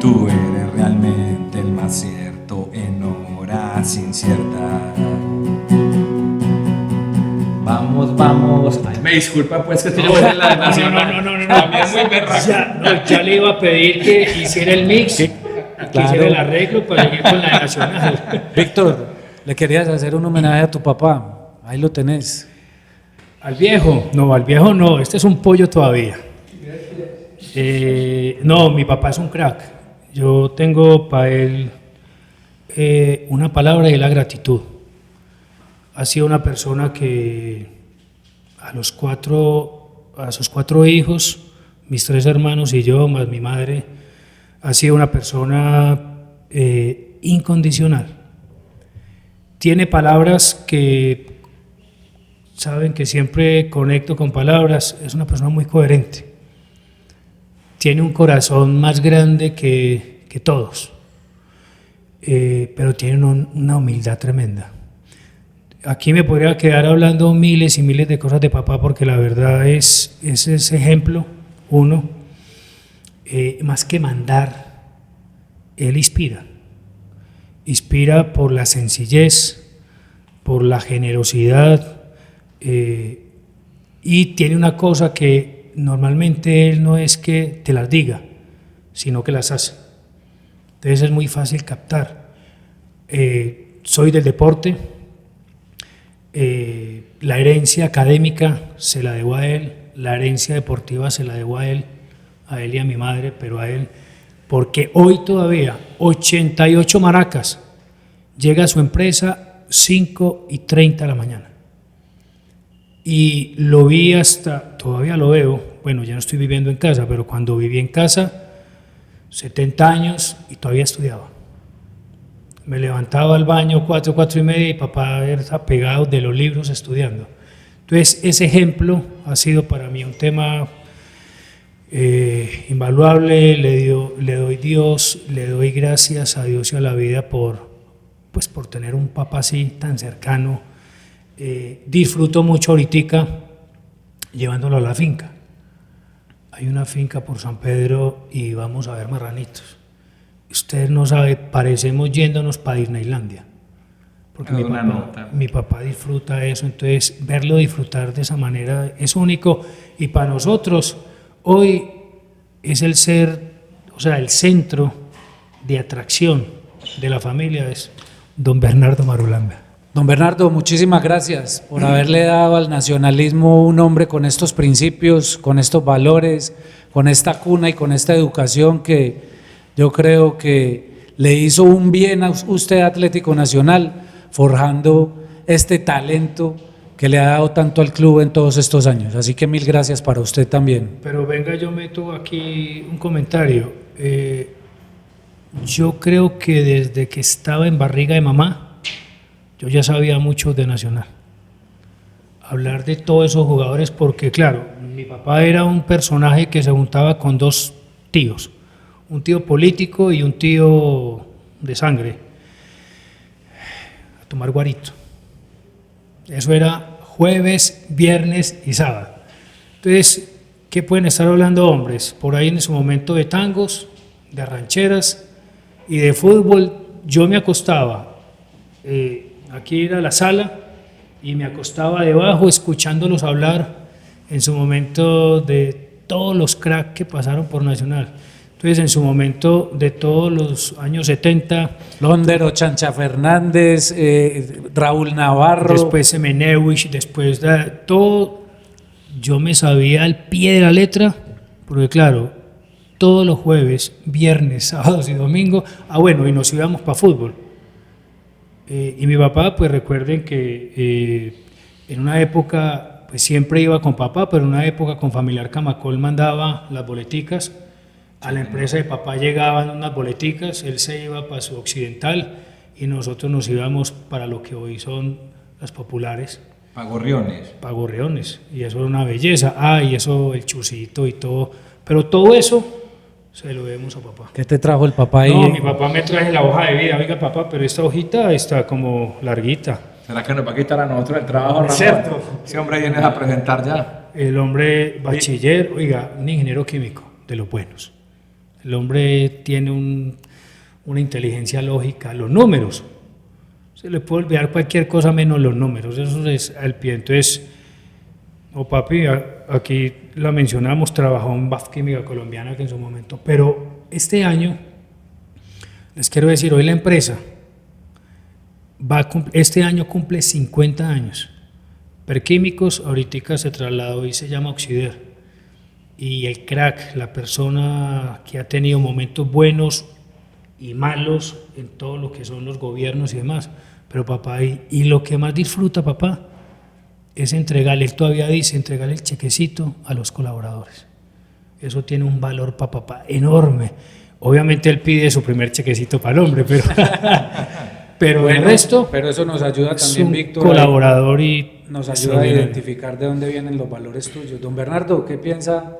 Tú eres realmente el más cierto en horas inciertas. Vamos, vamos. Ay, me disculpa pues que estoy en la de Nacional. No. También es muy berraco. Ya le iba a pedir que hiciera el mix, que hiciera el arreglo para seguir con la de Nacional. Víctor, le querías hacer un homenaje a tu papá. Ahí lo tenés. ¿Al viejo? No, al viejo no. Este es un pollo todavía. No, mi papá es un crack. Yo tengo para él una palabra y es la gratitud. Ha sido una persona que a sus cuatro hijos, mis 3 hermanos y yo, más mi madre, ha sido una persona incondicional. Tiene palabras que saben que siempre conecto con palabras. Es una persona muy coherente. Tiene un corazón más grande que todos, pero tiene una humildad tremenda. Aquí me podría quedar hablando miles y miles de cosas de papá, porque la verdad es ese ejemplo, uno, más que mandar, él inspira por la sencillez, por la generosidad, y tiene una cosa que normalmente él no es que te las diga, sino que las hace. Entonces es muy fácil captar. Soy del deporte, la herencia académica se la debo a él, la herencia deportiva se la debo a él y a mi madre, pero a él, porque hoy todavía 88 maracas, llega a su empresa 5:30 de la mañana. Y lo vi todavía lo veo, bueno, ya no estoy viviendo en casa, pero cuando viví en casa, 70 años y todavía estudiaba. Me levantaba al baño 4:30 y papá era pegado de los libros estudiando. Entonces ese ejemplo ha sido para mí un tema invaluable. Le doy gracias a Dios y a la vida por tener un papá así tan cercano. Disfruto mucho ahorita llevándolo a la finca. Hay una finca por San Pedro y vamos a ver marranitos. Usted no sabe, parecemos yéndonos para Disneylandia. Porque mi papá disfruta eso, entonces verlo disfrutar de esa manera es único. Y para nosotros hoy es el centro de atracción de la familia es don Bernardo Marulanda. Don Bernardo, muchísimas gracias por haberle dado al nacionalismo un hombre con estos principios, con estos valores, con esta cuna y con esta educación que yo creo que le hizo un bien a usted, Atlético Nacional, forjando este talento que le ha dado tanto al club en todos estos años. Así que mil gracias para usted también. Pero venga, yo meto aquí un comentario. Yo creo que desde que estaba en barriga de mamá, yo ya sabía mucho de Nacional. Hablar de todos esos jugadores, porque claro, mi papá era un personaje que se juntaba con dos tíos, un tío político y un tío de sangre, a tomar guarito. Eso era jueves, viernes y sábado. Entonces, ¿qué pueden estar hablando hombres? Por ahí en su momento de tangos, de rancheras y de fútbol. Yo me acostaba, aquí era la sala, y me acostaba debajo escuchándolos hablar en su momento de todos los cracks que pasaron por Nacional. Entonces, en su momento de todos los años 70, Londero, Chancha Fernández, Raúl Navarro. después Semenewich, después de todo, yo me sabía al pie de la letra, porque claro, todos los jueves, viernes, sábados y domingos, bueno, y nos íbamos para fútbol. Y mi papá, pues recuerden que en una época, pues siempre iba con papá, pero en una época con Familiar Camacol mandaba las boleticas. A la empresa de papá llegaban unas boleticas, él se iba para su occidental y nosotros nos íbamos para lo que hoy son las populares. Pagorriones. Pagorreones, y eso era una belleza. Y eso, el chusito y todo, pero todo eso se lo debemos a papá. ¿Qué te trajo el papá ahí? No, mi papá me traje la hoja de vida. Oiga, papá, pero esta hojita está como larguita. ¿Será que nos va a quitar a nosotros el trabajo, Ramón? Cierto. Ese hombre viene a presentar ya. El hombre bachiller, oiga, un ingeniero químico, de los buenos. El hombre tiene una inteligencia lógica, los números. Se le puede olvidar cualquier cosa menos los números, eso es al pie. Entonces, papi, aquí la mencionamos, trabajó en BAF Química Colombiana que en su momento, pero este año, les quiero decir, hoy la empresa, este año cumple 50 años. Perquímicos, ahorita se trasladó y se llama Occider. Y el crack, la persona que ha tenido momentos buenos y malos en todo lo que son los gobiernos y demás. Pero papá, y lo que más disfruta papá es entregarle, él todavía dice, entregarle el chequecito a los colaboradores. Eso tiene un valor para papá enorme. Obviamente él pide su primer chequecito para el hombre, pero Bueno, el resto pero eso nos ayuda es también, un Víctor. colaborador y Nos ayuda a identificar de dónde vienen los valores tuyos. Don Bernardo, ¿qué piensa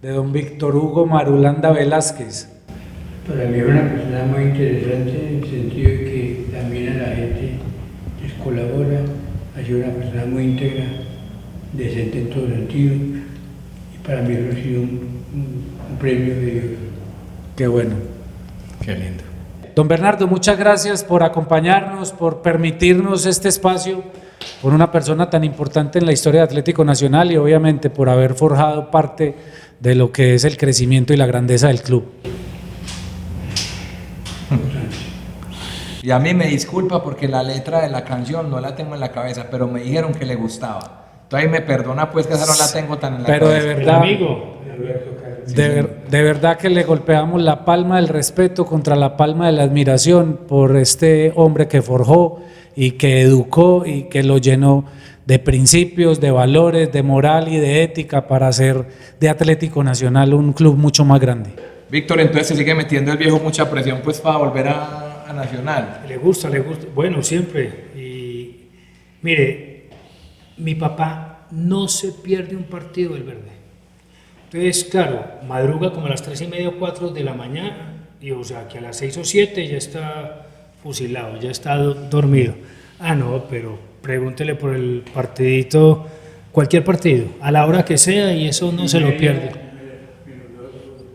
de don Víctor Hugo Marulanda Velázquez? Para mí es una persona muy interesante en el sentido de que también a la gente les colabora, ha sido una persona muy íntegra, decente en todo sentido, y para mí eso ha sido un premio de Dios. Qué bueno. Qué lindo. Don Bernardo, muchas gracias por acompañarnos, por permitirnos este espacio, por una persona tan importante en la historia de Atlético Nacional y obviamente por haber forjado parte de lo que es el crecimiento y la grandeza del club. Y a mí me disculpa porque la letra de la canción no la tengo en la cabeza, pero me dijeron que le gustaba. Entonces me perdona pues que esa no la tengo tan en la Pero cabeza. de el verdad, amigo. de verdad que le golpeamos la palma del respeto contra la palma de la admiración por este hombre que forjó y que educó y que lo llenó de principios, de valores, de moral y de ética para hacer de Atlético Nacional un club mucho más grande. Víctor, entonces se sigue metiendo el viejo mucha presión pues para volver a Nacional. Le gusta, bueno, siempre. Y mire, mi papá no se pierde un partido del Verde. Entonces, claro, madruga como a las 3:30 o 4 de la mañana, y o sea, que a las 6 o 7 ya está fusilado, ya está dormido. No, pero pregúntele por el partidito, cualquier partido, a la hora que sea, y eso no se lo pierde.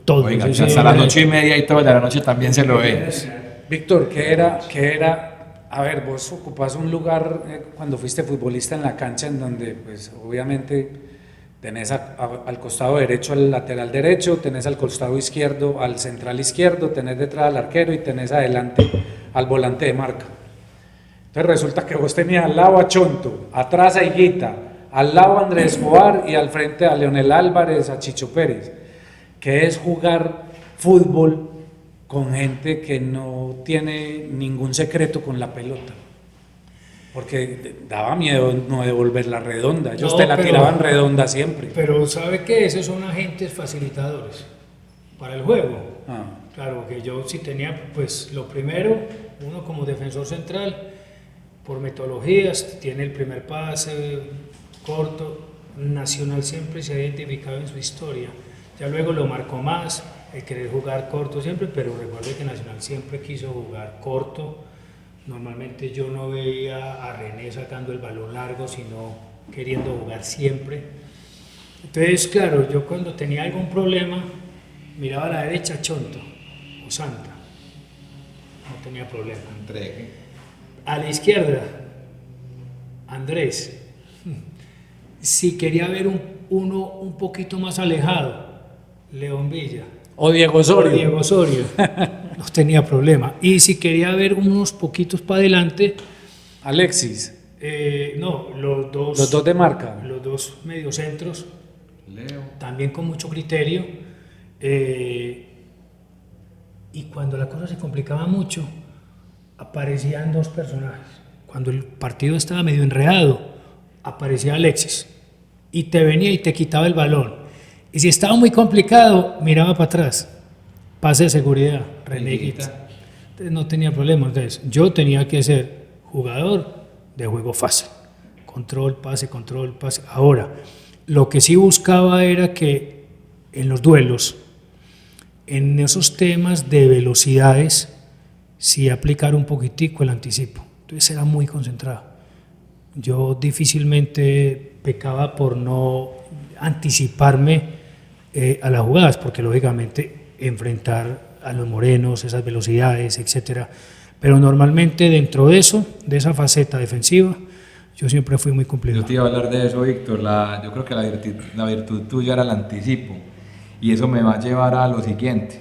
Todo. Oiga, eso hasta las 8:30 y toda la noche también se lo ve. Víctor, ¿qué era? A ver, vos ocupás un lugar cuando fuiste futbolista en la cancha en donde, pues, obviamente tenés al costado derecho al lateral derecho, tenés al costado izquierdo al central izquierdo, tenés detrás al arquero y tenés adelante al volante de marca. Entonces resulta que vos tenías al lado a Chonto, atrás a Higuita, al lado a Andrés Escobar y al frente a Leonel Álvarez, a Chicho Pérez, que es jugar fútbol con gente que no tiene ningún secreto con la pelota. Porque daba miedo no devolverla redonda. Ellos No, te la pero- tiraban redonda siempre. Pero ¿sabe qué? Esos son agentes facilitadores para el juego. Ah. Claro, que yo sí tenía, pues lo primero, uno como defensor central, por metodologías, tiene el primer pase corto. Nacional siempre se ha identificado en su historia. Ya luego lo marcó más, el querer jugar corto siempre, pero recuerde que Nacional siempre quiso jugar corto. Normalmente yo no veía a René sacando el balón largo, sino queriendo jugar siempre. Entonces, claro, yo cuando tenía algún problema, miraba a la derecha Chonto o Santa. No tenía problema. Entregue. A la izquierda, Andrés. Si quería ver uno un poquito más alejado, León Villa. O Diego Osorio. O Diego Osorio. No tenía problema. Y si quería ver unos poquitos para adelante, Alexis. no, Los dos de marca. Los dos mediocentros, Leo. también con mucho criterio. Y cuando la cosa se complicaba mucho, aparecían dos personajes. Cuando el partido estaba medio enredado, aparecía Alexis y te venía y te quitaba el balón. Y si estaba muy complicado, miraba para atrás. Pase de seguridad, René Guita. Entonces no tenía problema. Entonces yo tenía que ser jugador de juego fácil. Control, pase. Ahora, lo que sí buscaba era que en los duelos, en esos temas de velocidades, sí aplicar un poquitico el anticipo. Entonces era muy concentrado. Yo difícilmente pecaba por no anticiparme a las jugadas, porque lógicamente enfrentar a los morenos, esas velocidades, etcétera. Pero normalmente dentro de eso, de esa faceta defensiva, yo siempre fui muy cumplido. Yo te iba a hablar de eso, Víctor. Yo creo que la virtud tuya era el anticipo. Y eso me va a llevar a lo siguiente.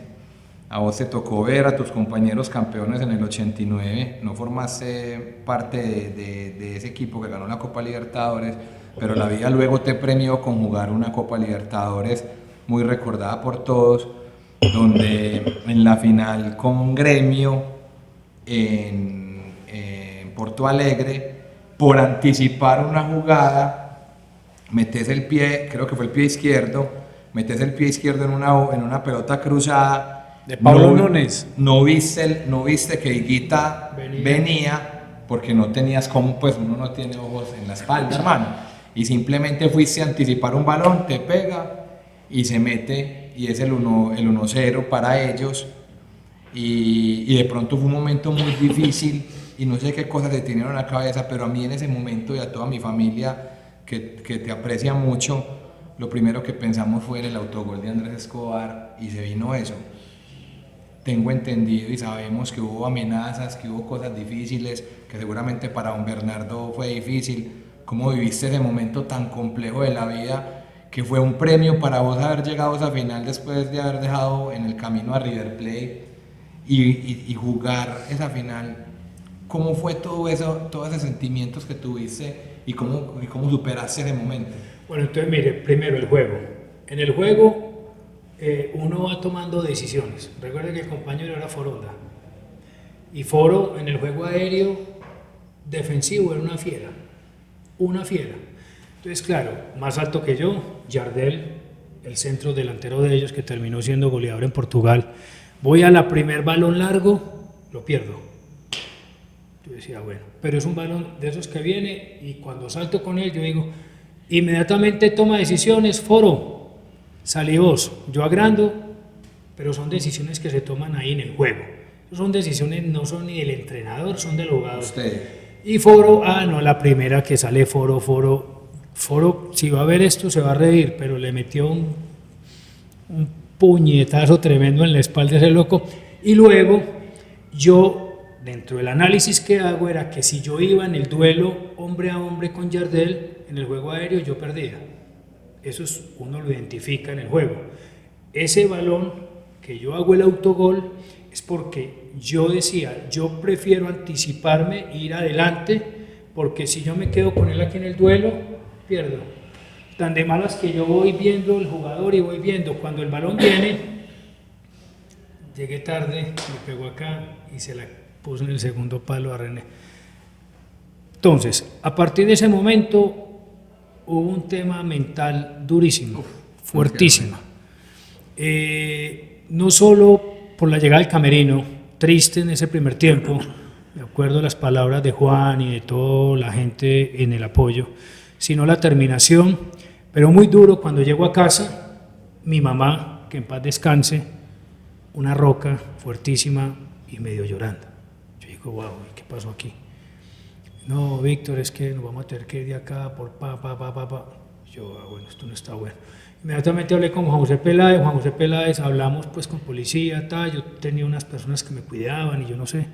A vos te tocó ver a tus compañeros campeones en el 89. No formaste parte de ese equipo que ganó la Copa Libertadores, pero la vida luego te premió con jugar una Copa Libertadores muy recordada por todos, donde en la final con Gremio en Porto Alegre, por anticipar una jugada, metes el pie, creo que fue el pie izquierdo, metes el pie izquierdo en una pelota cruzada. De Pablo Núñez. No viste que Higuita venía porque no tenías como, pues uno no tiene ojos en la espalda, hermano. Y simplemente fuiste a anticipar un balón, te pega y se mete, y es el 1-0 para ellos. Y de pronto fue un momento muy difícil y no sé qué cosas te tenían en la cabeza, pero a mí en ese momento y a toda mi familia que te aprecia mucho, lo primero que pensamos fue en el autogol de Andrés Escobar y se vino eso. Tengo entendido y sabemos que hubo amenazas, que hubo cosas difíciles, que seguramente para don Bernardo fue difícil. ¿Cómo viviste ese momento tan complejo de la vida, que fue un premio para vos haber llegado a esa final después de haber dejado en el camino a River Plate y jugar esa final? ¿Cómo fue todo eso, todos esos sentimientos que tuviste y cómo superaste ese momento? Bueno, entonces mire, primero el juego. En el juego uno va tomando decisiones. Recuerden que el compañero era Foronda. Y Foro en el juego aéreo defensivo era una fiera. Una fiera. Entonces, claro, más alto que yo, Jardel, el centro delantero de ellos que terminó siendo goleador en Portugal. Voy a la primer balón largo, lo pierdo. Yo decía, bueno, pero es un balón de esos que viene y cuando salto con él yo digo, inmediatamente toma decisiones, Foro, salí vos, yo agrando, pero son decisiones que se toman ahí en el juego. Son decisiones, no son ni del entrenador, son del jugador. Usted. Y Foro, no, la primera que sale Foro, si va a ver esto se va a reír, pero le metió un puñetazo tremendo en la espalda de ese loco. Y luego yo, dentro del análisis que hago, era que si yo iba en el duelo hombre a hombre con Jardel, en el juego aéreo yo perdía. Eso uno lo identifica en el juego. Ese balón que yo hago el autogol es porque yo decía, yo prefiero anticiparme, ir adelante, porque si yo me quedo con él aquí en el duelo, pierdo. Tan de malas que yo voy viendo el jugador y voy viendo cuando el balón viene, llegué tarde, me pegó acá y se la puso en el segundo palo a René. Entonces, a partir de ese momento hubo un tema mental durísimo, fuertísimo. No solo por la llegada del camerino, triste en ese primer tiempo, me acuerdo las palabras de Juan y de toda la gente en el apoyo, sino la terminación, pero muy duro cuando llego a casa, mi mamá, que en paz descanse, una roca fuertísima y medio llorando. Yo digo, wow, ¿qué pasó aquí? No, Víctor, es que nos vamos a tener que ir de acá por pa. Yo, bueno, esto no está bueno. Inmediatamente hablé con Juan José Peláez, hablamos pues con policía, tal, yo tenía unas personas que me cuidaban y yo no sé,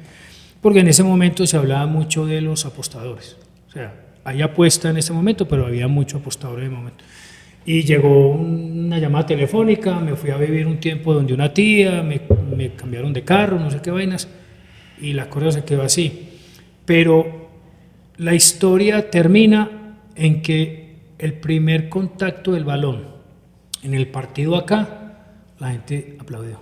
porque en ese momento se hablaba mucho de los apostadores, o sea, hay apuesta en ese momento, pero había mucho apostador en el momento. Y llegó una llamada telefónica, me fui a vivir un tiempo donde una tía, me cambiaron de carro, no sé qué vainas, y la cosa se quedó así. Pero la historia termina en que el primer contacto del balón en el partido acá, la gente aplaudió.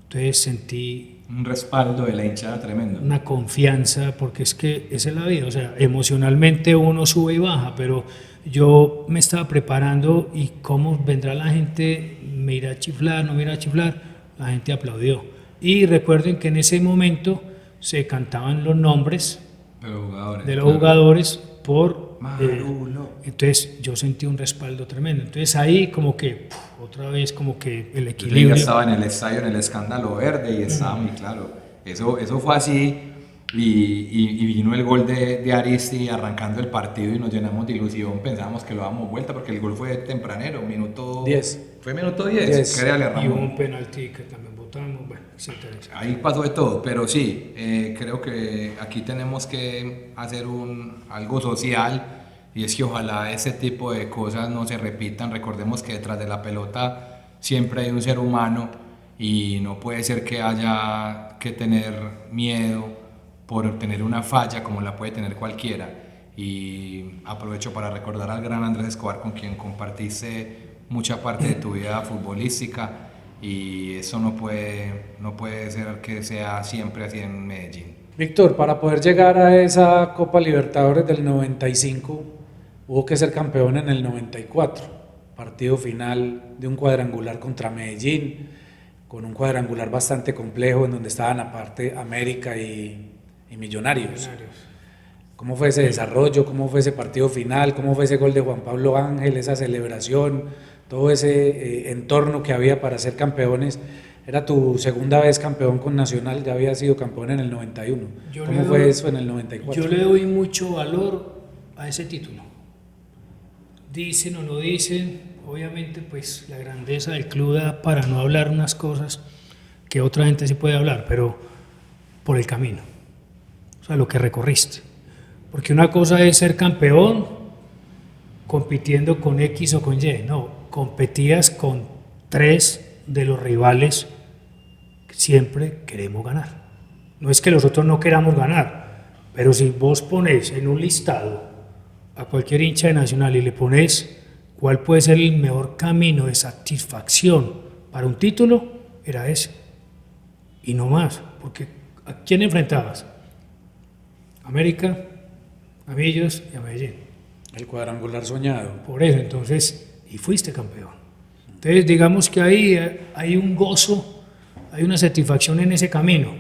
Entonces sentí Un respaldo de la hinchada tremendo. una confianza, porque es que esa es la vida, o sea, emocionalmente uno sube y baja, pero yo me estaba preparando y cómo vendrá la gente, me irá a chiflar, no me irá a chiflar, la gente aplaudió. Y recuerden que en ese momento se cantaban los nombres de los jugadores por... entonces yo sentí un respaldo tremendo, entonces ahí como que otra vez como que el Yo equilibrio... ya estaba en el estadio, en el escándalo verde y estaba muy claro. Eso fue así y vino el gol de Aristi arrancando el partido y nos llenamos de ilusión. Pensábamos que lo dábamos vuelta porque el gol fue tempranero, minuto 10. Fue minuto 10. Créale a Y hubo Ramón. un penalti que también votamos, bueno, etcétera. Ahí pasó de todo, pero sí, creo que aquí tenemos que hacer algo social y es que ojalá ese tipo de cosas no se repitan. Recordemos que detrás de la pelota siempre hay un ser humano y no puede ser que haya que tener miedo por tener una falla como la puede tener cualquiera. Y aprovecho para recordar al gran Andrés Escobar, con quien compartiste mucha parte de tu vida futbolística, y eso no puede ser que sea siempre así en Medellín. Víctor, para poder llegar a esa Copa Libertadores del 95, hubo que ser campeón en el 94, partido final de un cuadrangular contra Medellín, con un cuadrangular bastante complejo en donde estaban aparte América y Millonarios. ¿Cómo fue ese desarrollo? ¿Cómo fue ese partido final? ¿Cómo fue ese gol de Juan Pablo Ángel? Esa celebración, todo ese entorno que había para ser campeones. Era tu segunda vez campeón con Nacional, ya había sido campeón en el 91. ¿Cómo fue eso en el 94? Yo le doy mucho valor a ese título. Dicen o no dicen, obviamente pues la grandeza del club da para no hablar unas cosas que otra gente sí puede hablar, pero por el camino, o sea, lo que recorriste. Porque una cosa es ser campeón compitiendo con X o con Y, no, competías con 3 de los rivales que siempre queremos ganar. No es que los otros no queramos ganar, pero si vos pones en un listado a cualquier hincha de Nacional y le pones cuál puede ser el mejor camino de satisfacción para un título, era ese. Y no más, porque ¿a quién enfrentabas? América, a Millos y a Medellín. El cuadrangular soñado. Por eso, entonces, y fuiste campeón. Entonces, digamos que ahí hay un gozo, hay una satisfacción en ese camino.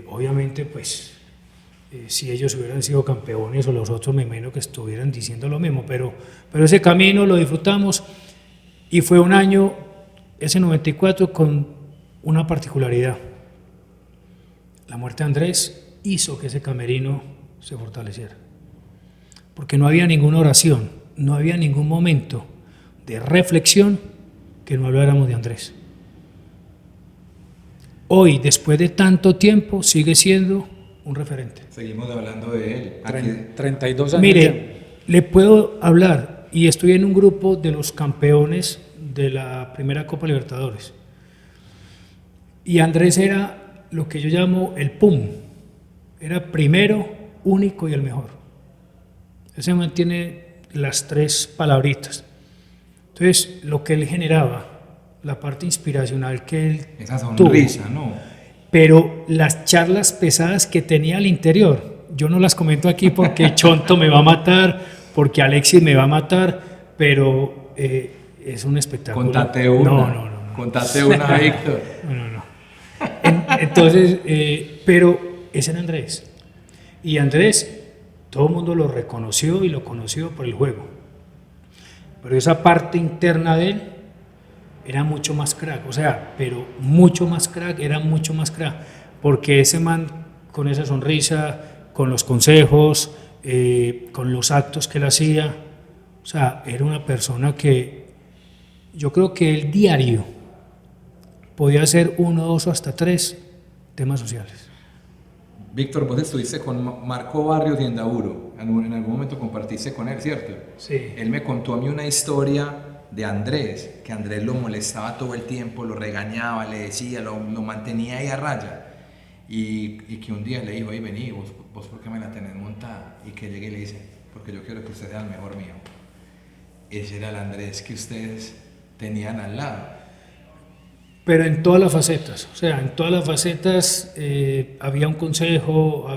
Obviamente, pues, si ellos hubieran sido campeones o los otros, me imagino que estuvieran diciendo lo mismo, pero ese camino lo disfrutamos y fue un año, ese 94, con una particularidad. La muerte de Andrés hizo que ese camerino se fortaleciera, porque no había ninguna oración, no había ningún momento de reflexión que no habláramos de Andrés. Hoy, después de tanto tiempo, sigue siendo un referente. Seguimos hablando de él. 32 años. Mire, le puedo hablar, y estoy en un grupo de los campeones de la primera Copa Libertadores, y Andrés era lo que yo llamo el PUM, era primero, único y el mejor. Ese mantiene las 3 palabritas. Entonces, lo que él generaba, la parte inspiracional que él Esa sonrisa, tuvo, ¿no? pero las charlas pesadas que tenía al interior, yo no las comento aquí porque Chonto me va a matar, porque Alexis me va a matar, pero es un espectáculo. Contate una. No. Contate una, Víctor. No. Entonces, pero ese era Andrés. Y Andrés, todo el mundo lo reconoció y lo conoció por el juego. Pero esa parte interna de él era mucho más crack, pero mucho más crack, era mucho más crack. Porque ese man, con esa sonrisa, con los consejos, con los actos que él hacía, era una persona que yo creo que el diario podía hacer 1, 2 o hasta 3 temas sociales. Víctor, vos estuviste con Marco Barrios y Endaburo. En algún momento compartiste con él, ¿cierto? Sí. Él me contó a mí una historia de Andrés, que Andrés lo molestaba todo el tiempo, lo regañaba, le decía, lo mantenía ahí a raya. Y que un día le dijo, oye, vení, vos ¿por qué me la tenés montada? Y que llegue y le dice, porque yo quiero que usted sea el mejor mío. Ese era el Andrés que ustedes tenían al lado. Pero en todas las facetas, en todas las facetas había un consejo,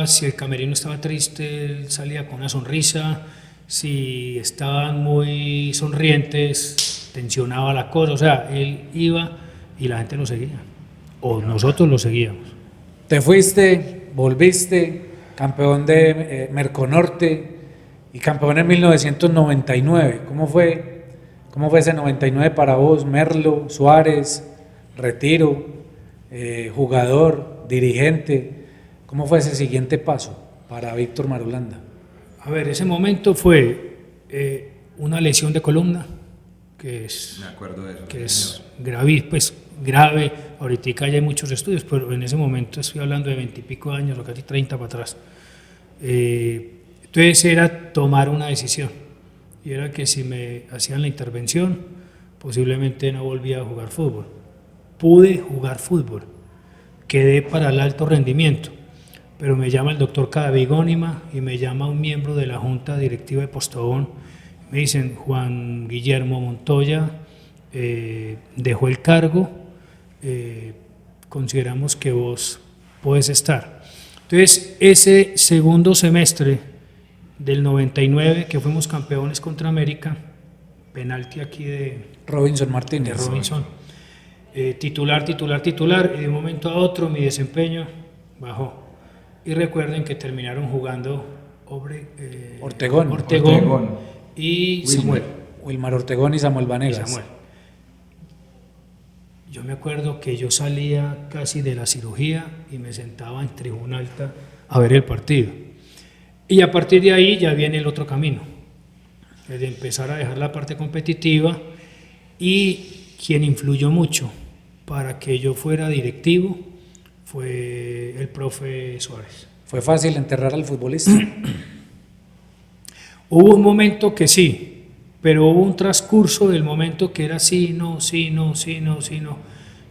si el camerino estaba triste, él salía con una sonrisa, si estaban muy sonrientes, tensionaba la cosa, él iba y la gente lo seguía, o nosotros lo seguíamos. Te fuiste, volviste, campeón de Merconorte y campeón en 1999. ¿Cómo fue ese 99 para vos? Merlo, Suárez, retiro, jugador, dirigente. ¿Cómo fue ese siguiente paso para Víctor Marulanda? A ver, ese momento fue una lesión de columna, que es, Me acuerdo de eso, que es grave. Ahorita ya hay muchos estudios, pero en ese momento estoy hablando de 20 y pico años, o casi 30 para atrás. Entonces era tomar una decisión, y era que si me hacían la intervención, posiblemente no volvía a jugar fútbol. Pude jugar fútbol, quedé para el alto rendimiento, pero me llama el doctor Cadavigónima y me llama un miembro de la junta directiva de Postobón. Me dicen, Juan Guillermo Montoya dejó el cargo, consideramos que vos podés estar. Entonces, ese segundo semestre del 99, que fuimos campeones contra América, penalti aquí de Robinson Martínez. De Robinson. Titular, y de un momento a otro mi desempeño bajó. Y recuerden que terminaron jugando Ortegón y Samuel. Wilmar Ortegón y Samuel Vanegas. Yo me acuerdo que yo salía casi de la cirugía y me sentaba en tribuna alta a ver el partido. Y a partir de ahí ya viene el otro camino, el de empezar a dejar la parte competitiva, y quien influyó mucho para que yo fuera directivo fue el profe Suárez. ¿Fue fácil enterrar al futbolista? Hubo un momento que sí, pero hubo un transcurso del momento que era sí, no.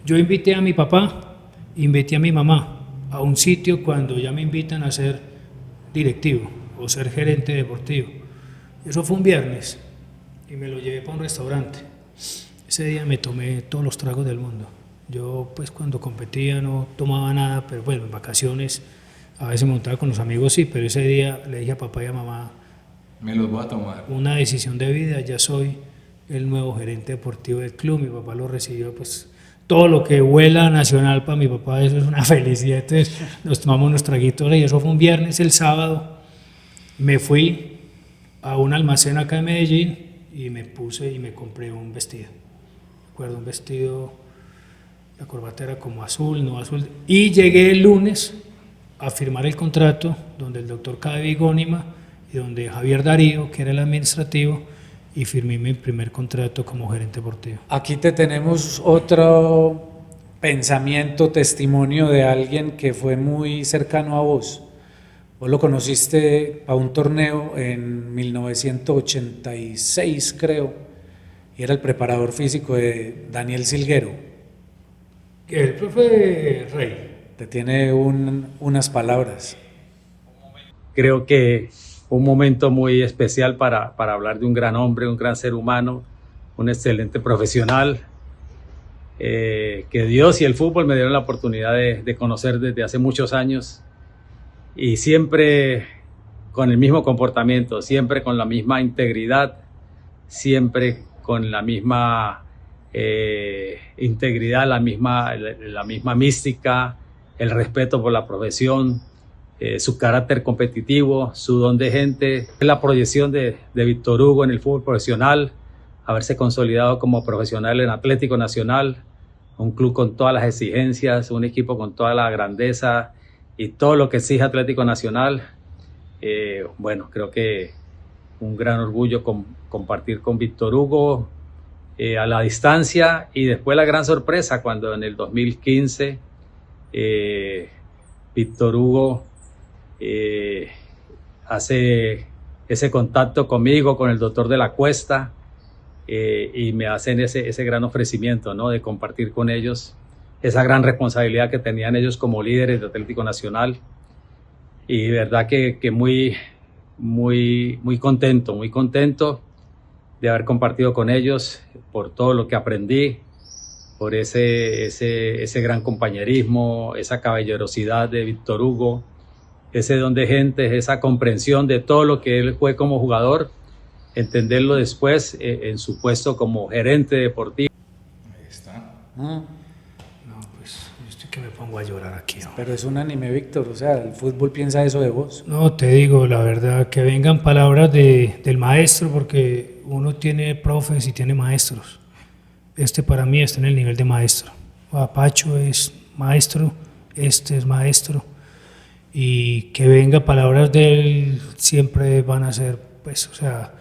Yo invité a mi papá, invité a mi mamá a un sitio cuando ya me invitan a ser directivo o ser gerente deportivo. Eso fue un viernes y me lo llevé para un restaurante. Ese día me tomé todos los tragos del mundo. Yo pues cuando competía no tomaba nada, pero bueno, en vacaciones a veces me montaba con los amigos, sí, pero ese día le dije a papá y a mamá, me los voy a tomar. Una decisión de vida, ya soy el nuevo gerente deportivo del club. Mi papá lo recibió, pues todo lo que huela nacional para mi papá, eso es una felicidad. Entonces nos tomamos unos traguitos y eso fue un viernes. El sábado me fui a un almacén acá en Medellín y me puse y me compré un vestido. Recuerdo un vestido, la corbata era como azul, no azul. Y llegué el lunes a firmar el contrato donde el doctor Cadavigónima y donde Javier Darío, que era el administrativo, y firmé mi primer contrato como gerente deportivo. Aquí te tenemos otro pensamiento, testimonio de alguien que fue muy cercano a vos. Vos lo conociste para un torneo en 1986, creo, y era el preparador físico de Daniel Silguero. El profe Rey. Te tiene unas palabras. Creo que un momento muy especial para hablar de un gran hombre, un gran ser humano, un excelente profesional, que Dios y el fútbol me dieron la oportunidad de conocer desde hace muchos años, y siempre con el mismo comportamiento, siempre con la misma integridad, siempre con la misma integridad, la misma mística, el respeto por la profesión, su carácter competitivo, su don de gente, la proyección de Víctor Hugo en el fútbol profesional, haberse consolidado como profesional en Atlético Nacional, un club con todas las exigencias, un equipo con toda la grandeza y todo lo que exige Atlético Nacional. Bueno, creo que un gran orgullo compartir con Víctor Hugo a la distancia, y después la gran sorpresa cuando en el 2015 Víctor Hugo hace ese contacto conmigo, con el doctor de la Cuesta, y me hacen ese gran ofrecimiento, ¿no?, de compartir con ellos esa gran responsabilidad que tenían ellos como líderes de Atlético Nacional. Y de verdad que muy contento de haber compartido con ellos, por todo lo que aprendí, por ese gran compañerismo, esa caballerosidad de Víctor Hugo, ese don de gente, esa comprensión de todo lo que él fue como jugador, entenderlo después en su puesto como gerente deportivo. Ahí está. No, pues yo estoy que me pongo a llorar aquí, ¿no? Pero es unánime, Víctor, o sea, el fútbol piensa eso de vos. No, te digo la verdad, que vengan palabras del maestro, porque uno tiene profes y tiene maestros. Este para mí está en el nivel de maestro. Pacho es maestro, este es maestro, y que venga palabras de él siempre van a ser, pues, o sea,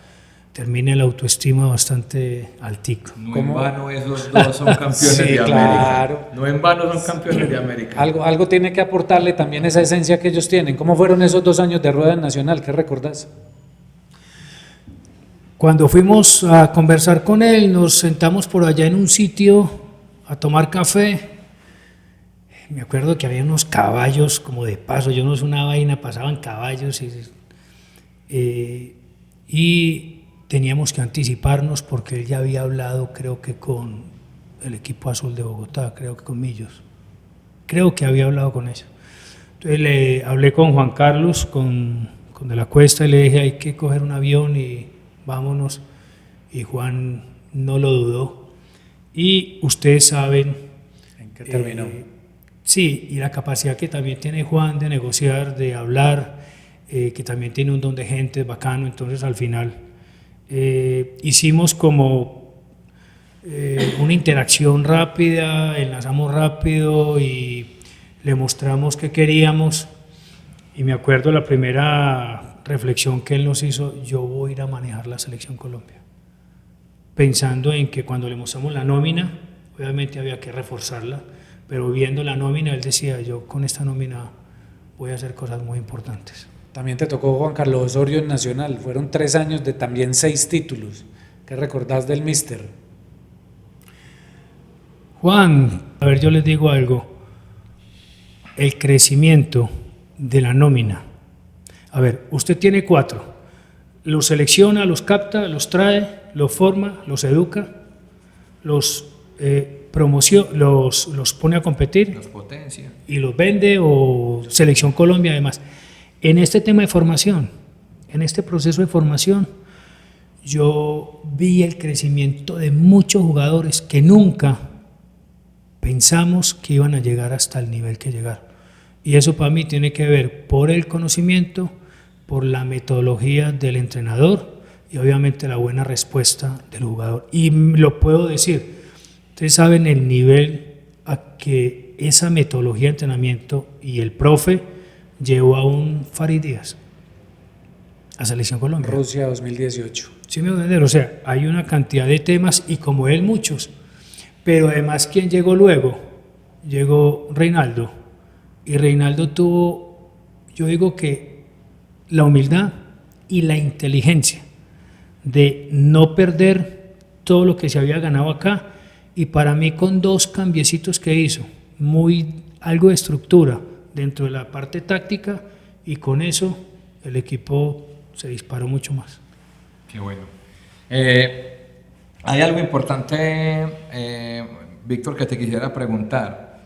termina la autoestima bastante altico. No en vano esos dos son campeones Sí, de América. claro. No en vano son campeones de América. Algo tiene que aportarle también esa esencia que ellos tienen. ¿Cómo fueron esos 2 años de rueda en Nacional? ¿Qué recordás? Cuando fuimos a conversar con él, nos sentamos por allá en un sitio a tomar café. Me acuerdo que había unos caballos como de paso, yo no sé, una vaina, pasaban caballos y teníamos que anticiparnos porque él ya había hablado, creo que con el equipo Azul de Bogotá, creo que con Millos. Creo que había hablado con ellos. Entonces le hablé con Juan Carlos, con De la Cuesta, y le dije, hay que coger un avión y vámonos. Y Juan no lo dudó. Y ustedes saben... ¿En qué terminó? Sí, y la capacidad que también tiene Juan de negociar, de hablar, que también tiene un don de gente bacano. Entonces al final hicimos como una interacción rápida, enlazamos rápido y le mostramos qué queríamos. Y me acuerdo la primera reflexión que él nos hizo: yo voy a ir a manejar la Selección Colombia. Pensando en que cuando le mostramos la nómina, obviamente había que reforzarla, pero viendo la nómina, él decía, yo con esta nómina voy a hacer cosas muy importantes. También te tocó Juan Carlos Osorio en Nacional, fueron 3 años de también 6 títulos. ¿Qué recordás del míster? Juan, a ver, yo les digo algo, el crecimiento de la nómina. A ver, usted tiene 4, los selecciona, los capta, los trae, los forma, los educa, los promociona, los pone a competir, Los potencia. y los vende, o Selección Colombia además. En este tema de formación, en este proceso de formación, yo vi el crecimiento de muchos jugadores que nunca pensamos que iban a llegar hasta el nivel que llegaron. Y eso para mí tiene que ver por el conocimiento, por la metodología del entrenador y obviamente la buena respuesta del jugador. Y lo puedo decir, ustedes saben el nivel a que esa metodología de entrenamiento y el profe llevó a un Farid Díaz a Selección Colombia. Rusia 2018. Sí, me voy a entender, o sea, hay una cantidad de temas y como él muchos, pero además, ¿quién llegó luego? Llegó Reinaldo, y Reinaldo tuvo, yo digo que la humildad y la inteligencia de no perder todo lo que se había ganado acá, y para mí con 2 cambiecitos que hizo, algo de estructura dentro de la parte táctica, y con eso el equipo se disparó mucho más. Qué bueno. Hay algo importante, Víctor, que te quisiera preguntar.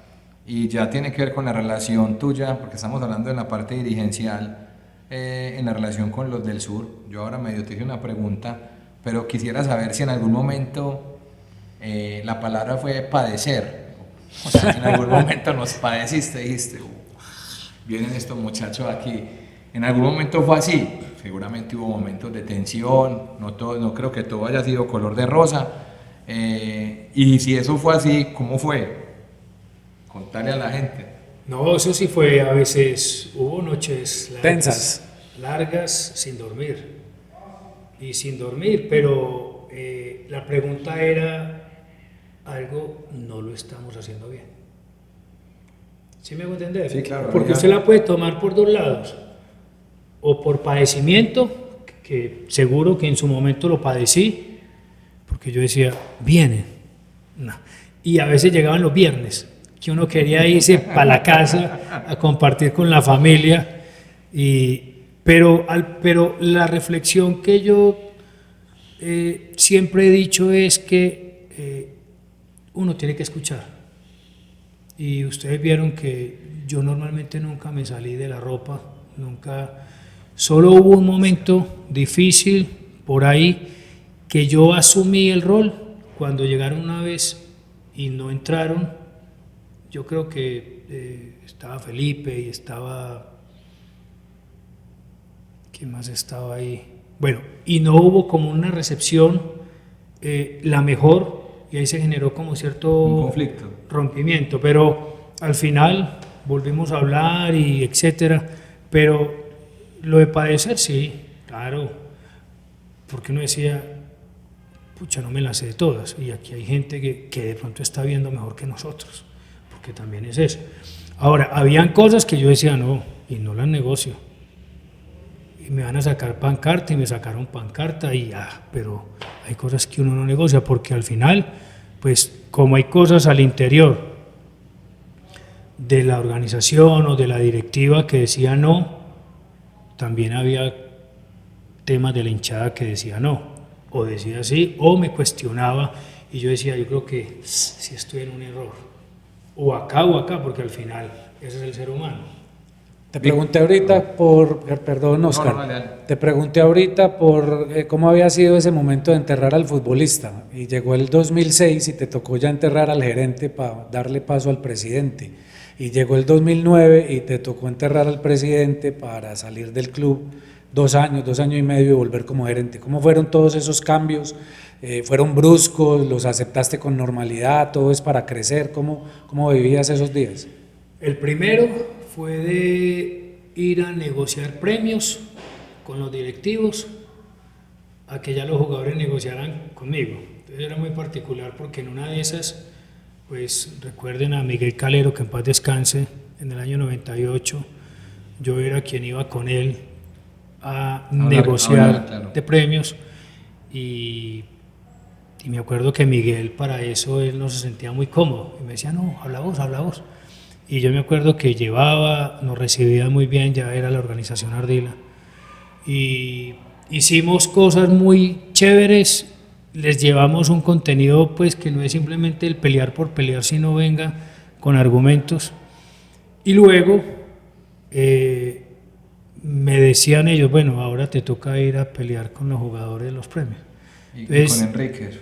y ya tiene que ver con la relación tuya, porque estamos hablando en la parte dirigencial, en la relación con los del sur. Yo ahora medio te hice una pregunta, pero quisiera saber si en algún momento la palabra fue padecer, o sea, si en algún momento nos padeciste, dijiste, vienen estos muchachos aquí, en algún momento fue así. Seguramente hubo momentos de tensión, no creo que todo haya sido color de rosa, y si eso fue así, ¿cómo fue? Contarle a la gente. No, eso sí fue, a veces hubo noches largas, Tensas. largas sin dormir, y sin dormir, pero la pregunta era, algo no lo estamos haciendo bien. ¿Sí me hago entender? Sí, claro. Porque ya. usted la puede tomar por dos lados, o por padecimiento, que seguro que en su momento lo padecí, porque yo decía, vienen, no. Y a veces llegaban los viernes, que uno quería irse para la casa a compartir con la familia, pero la reflexión que yo siempre he dicho es que uno tiene que escuchar. Y ustedes vieron que yo normalmente nunca me salí de la ropa, nunca. Solo hubo un momento difícil por ahí que yo asumí el rol cuando llegaron una vez y no entraron. Yo creo que estaba Felipe y estaba... ¿Quién más estaba ahí? Bueno, y no hubo como una recepción la mejor, y ahí se generó como cierto Un conflicto. rompimiento, pero al final volvimos a hablar y etcétera, pero lo de padecer sí, claro, porque uno decía, pucha, no me las sé de todas, y aquí hay gente que de pronto está viendo mejor que nosotros, porque también es eso. Ahora, habían cosas que yo decía no, y no las negocio, y me van a sacar pancarta, y me sacaron pancarta, y pero hay cosas que uno no negocia, porque al final, pues como hay cosas al interior de la organización o de la directiva que decía no, también había temas de la hinchada que decía no, o decía sí, o me cuestionaba, y yo decía, yo creo que sí estoy en un error, o acá, porque al final ese es el ser humano. Te pregunté ahorita perdón Oscar, No, dale. te pregunté ahorita por cómo había sido ese momento de enterrar al futbolista, y llegó el 2006 y te tocó ya enterrar al gerente para darle paso al presidente, y llegó el 2009 y te tocó enterrar al presidente para salir del club 2 años y medio y volver como gerente. ¿Cómo fueron todos esos cambios? ¿Fueron bruscos? ¿Los aceptaste con normalidad? ¿Todo es para crecer? ¿Cómo vivías esos días? El primero fue de ir a negociar premios con los directivos, a que ya los jugadores negociaran conmigo. Entonces era muy particular porque en una de esas, pues recuerden a Miguel Calero, que en paz descanse, en el año 98, yo era quien iba con él a negociar claro. de premios, y me acuerdo que Miguel, para eso, él no se sentía muy cómodo, y me decía, no, habla vos. Y yo me acuerdo que nos recibía muy bien, ya era la organización Ardila, y hicimos cosas muy chéveres, les llevamos un contenido pues que no es simplemente el pelear por pelear, sino venga con argumentos. Y luego me decían ellos, bueno, ahora te toca ir a pelear con los jugadores de los premios. Y Entonces, con Enríquez.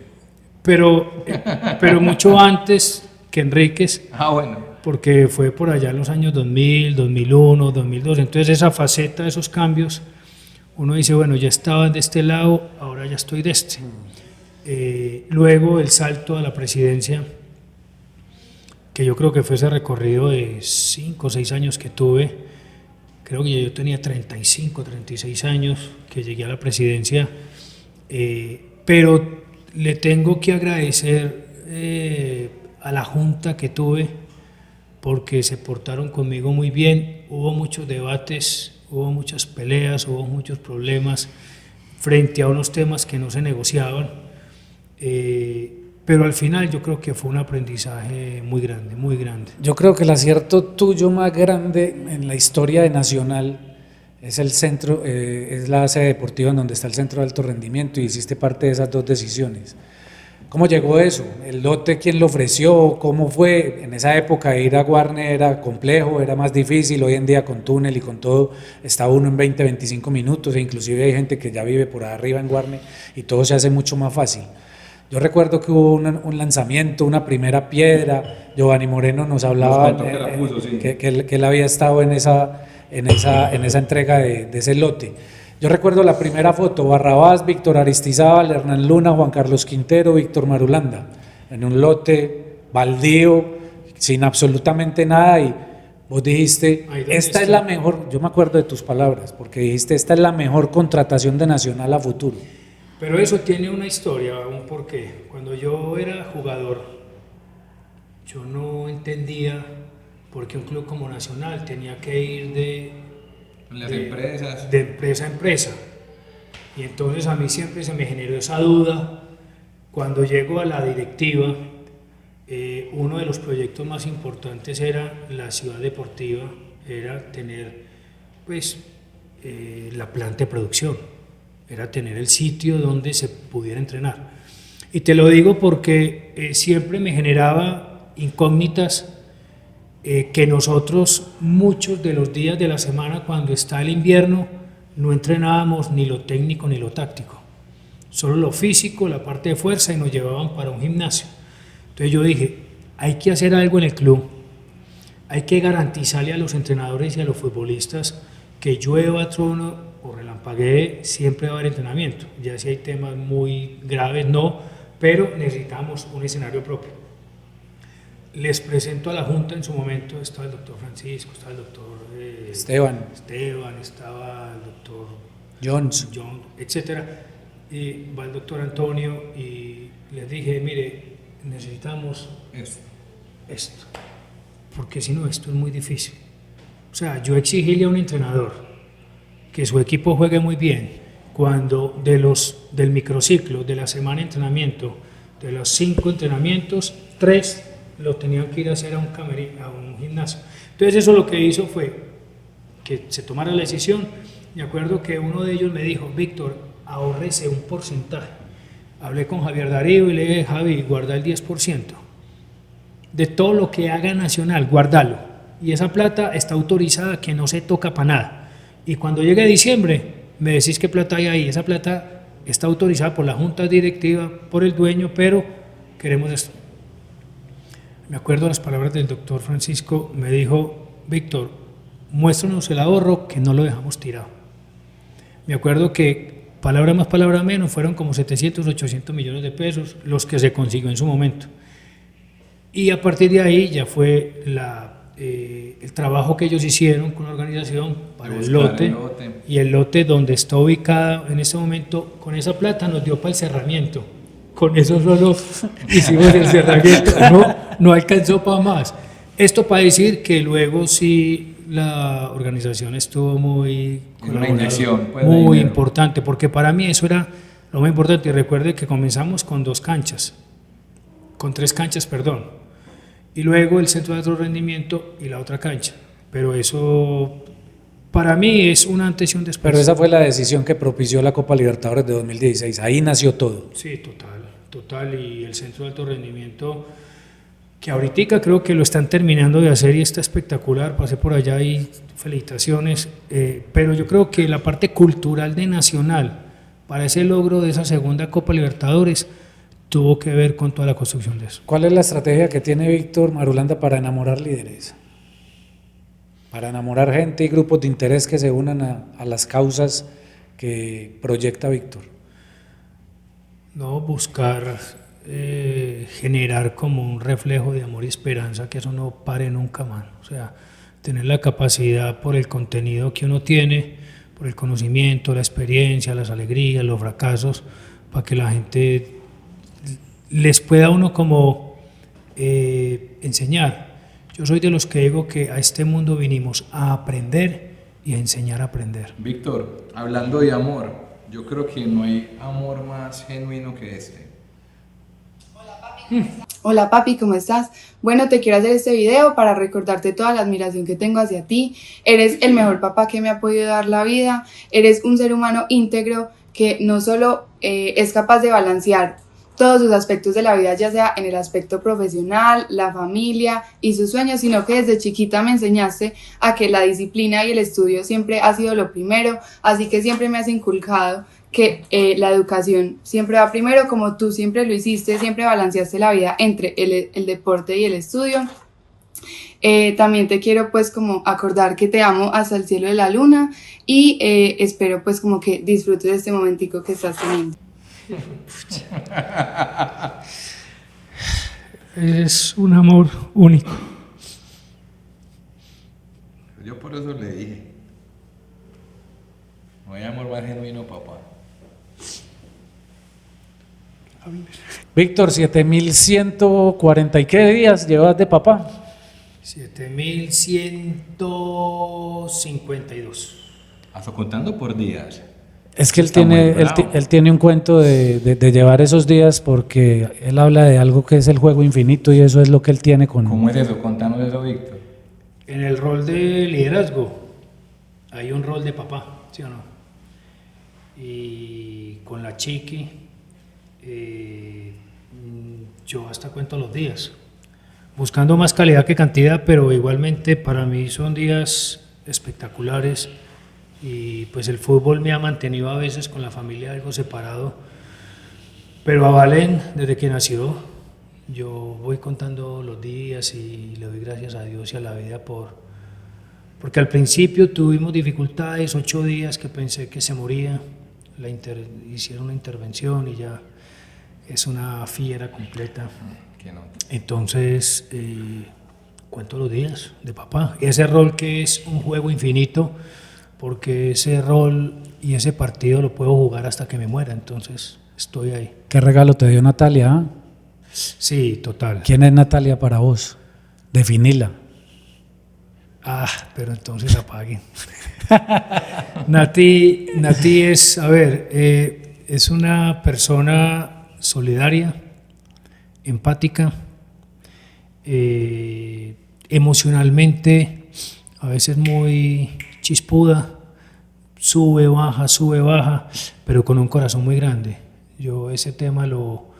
pero mucho antes que Enríquez, Bueno. porque fue por allá en los años 2000, 2001, 2002. Entonces esa faceta, esos cambios, uno dice, bueno, ya estaba de este lado, ahora ya estoy de este. Luego el salto a la presidencia, que yo creo que fue ese recorrido de 5 o 6 años que tuve, creo que yo tenía 35, 36 años que llegué a la presidencia, pero le tengo que agradecer a la junta que tuve, porque se portaron conmigo muy bien. Hubo muchos debates, hubo muchas peleas, hubo muchos problemas frente a unos temas que no se negociaban, pero al final yo creo que fue un aprendizaje muy grande, muy grande. Yo creo que el acierto tuyo más grande en la historia de Nacional es el centro, es la sede deportiva en donde está el centro de alto rendimiento, y hiciste parte de esas 2 decisiones. ¿Cómo llegó eso? ¿El lote quién lo ofreció? ¿Cómo fue? En esa época ir a Guarne era complejo, era más difícil. Hoy en día con túnel y con todo está uno en 20, 25 minutos, e inclusive hay gente que ya vive por arriba en Guarne y todo se hace mucho más fácil. Yo recuerdo que hubo un lanzamiento, una primera piedra. Giovanni Moreno nos hablaba que él había estado en esa entrega de ese lote. Yo recuerdo la primera foto: Barrabás, Víctor Aristizábal, Hernán Luna, Juan Carlos Quintero, Víctor Marulanda, en un lote baldío, sin absolutamente nada, y vos dijiste, esta es la mejor, yo me acuerdo de tus palabras, porque dijiste, esta es la mejor contratación de Nacional a futuro. Pero eso tiene una historia, un porqué. Cuando yo era jugador, yo no entendía por qué un club como Nacional tenía que ir de empresa a empresa. Y entonces a mí siempre se me generó esa duda. Cuando llego a la directiva, uno de los proyectos más importantes era la ciudad deportiva, era tener pues la planta de producción, era tener el sitio donde se pudiera entrenar. Y te lo digo porque siempre me generaba incógnitas que nosotros muchos de los días de la semana, cuando está el invierno, no entrenábamos ni lo técnico ni lo táctico, solo lo físico, la parte de fuerza, y nos llevaban para un gimnasio. Entonces yo dije, hay que hacer algo en el club, hay que garantizarle a los entrenadores y a los futbolistas que llueva, trueno o relampaguee, siempre va a haber entrenamiento. Ya si hay temas muy graves, no, pero necesitamos un escenario propio. Les presento a la Junta en su momento, estaba el doctor Francisco, estaba el doctor Esteban, estaba el doctor John, etc. Y va el doctor Antonio y les dije, mire, necesitamos esto, porque si no, esto es muy difícil. O sea, yo exigirle a un entrenador que su equipo juegue muy bien, cuando del microciclo, de la semana de entrenamiento, de los 5 entrenamientos, 3 lo tenían que ir a hacer a un gimnasio. Entonces eso lo que hizo fue que se tomara la decisión. Me acuerdo que uno de ellos me dijo, Víctor, ahórrese un porcentaje. Hablé con Javier Darío y le dije, Javi, guarda el 10%. De todo lo que haga Nacional, guardalo. Y esa plata está autorizada, que no se toca para nada. Y cuando llegue diciembre, me decís qué plata hay ahí. Esa plata está autorizada por la junta directiva, por el dueño, pero queremos esto. Me acuerdo las palabras del doctor Francisco, me dijo, Víctor, muéstranos el ahorro, que no lo dejamos tirado. Me acuerdo que palabra más, palabra menos, fueron como 700, 800 millones de pesos los que se consiguió en su momento. Y a partir de ahí ya fue el trabajo que ellos hicieron con la organización para el lote, y el lote donde está ubicado en este momento, con esa plata nos dio para el cerramiento. Con eso solo hicimos el cerramiento, no alcanzó para más. Esto para decir que luego sí la organización estuvo muy importante, porque para mí eso era lo más importante. Y recuerde que comenzamos con 3 canchas, y luego el centro de alto rendimiento y la otra cancha. Pero eso para mí es un antes y un después. Pero esa fue la decisión que propició la Copa Libertadores de 2016, ahí nació todo. Sí, total, y el centro de alto rendimiento, que ahorita creo que lo están terminando de hacer y está espectacular, pasé por allá y felicitaciones, pero yo creo que la parte cultural de Nacional, para ese logro de esa segunda Copa Libertadores, tuvo que ver con toda la construcción de eso. ¿Cuál es la estrategia que tiene Víctor Marulanda para enamorar líderes? Para enamorar gente y grupos de interés que se unan a las causas que proyecta Víctor. No, buscar generar como un reflejo de amor y esperanza, que eso no pare nunca más. O sea, tener la capacidad por el contenido que uno tiene, por el conocimiento, la experiencia, las alegrías, los fracasos, para que la gente les pueda uno como enseñar. Yo soy de los que digo que a este mundo vinimos a aprender y a enseñar a aprender. Víctor, hablando de amor, yo creo que no hay amor más genuino que este. Hola papi, ¿cómo estás? Bueno, te quiero hacer este video para recordarte toda la admiración que tengo hacia ti. Eres el mejor papá que me ha podido dar la vida. Eres un ser humano íntegro que no solo es capaz de balancear todos sus aspectos de la vida, ya sea en el aspecto profesional, la familia y sus sueños, sino que desde chiquita me enseñaste a que la disciplina y el estudio siempre ha sido lo primero, así que siempre me has inculcado que la educación siempre va primero, como tú siempre lo hiciste, siempre balanceaste la vida entre el deporte y el estudio. También te quiero pues como acordar que te amo hasta el cielo de la luna y espero pues como que disfrutes de este momentico que estás teniendo. Es un amor único. Yo por eso le dije, no hay amor más genuino, papá. Víctor, 7.140 y qué días llevas de papá. 7.152. Hasta contando por días. Es que Está muy bravo. él tiene un cuento de llevar esos días porque él habla de algo que es el juego infinito y eso es lo que él tiene con... ¿Cómo es eso? Contanos eso, Víctor. En el rol de liderazgo hay un rol de papá, ¿sí o no? Y con la Chiqui, yo hasta cuento los días, buscando más calidad que cantidad, pero igualmente para mí son días espectaculares y pues el fútbol me ha mantenido a veces con la familia algo separado, pero a Valen, desde que nació, yo voy contando los días y le doy gracias a Dios y a la vida porque al principio tuvimos dificultades, 8 días que pensé que se moría, hicieron una intervención y ya es una fiera completa. Que no. Entonces, cuento los días de papá. Ese rol que es un juego infinito, porque ese rol y ese partido lo puedo jugar hasta que me muera, entonces estoy ahí. ¿Qué regalo te dio Natalia? ¿Ah? Sí, total. ¿Quién es Natalia para vos? Definila. Pero entonces apaguen. Nati es, a ver, es una persona solidaria, empática, emocionalmente a veces muy chispuda, sube, baja, pero con un corazón muy grande. Yo ese tema lo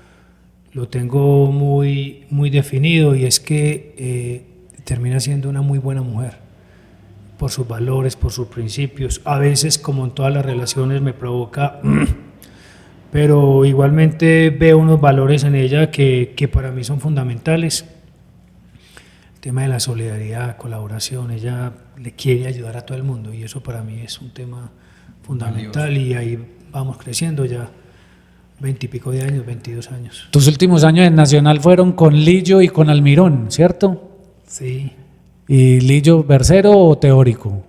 tengo muy, muy definido y es que termina siendo una muy buena mujer por sus valores, por sus principios. A veces, como en todas las relaciones, me provoca, pero igualmente veo unos valores en ella que para mí son fundamentales. El tema de la solidaridad, colaboración, ella le quiere ayudar a todo el mundo y eso para mí es un tema fundamental. Valioso. Y ahí vamos creciendo ya 20 y pico de años, 22 años. Tus últimos años en Nacional fueron con Lillo y con Almirón, ¿cierto? Sí. ¿Y Lillo versero o teórico?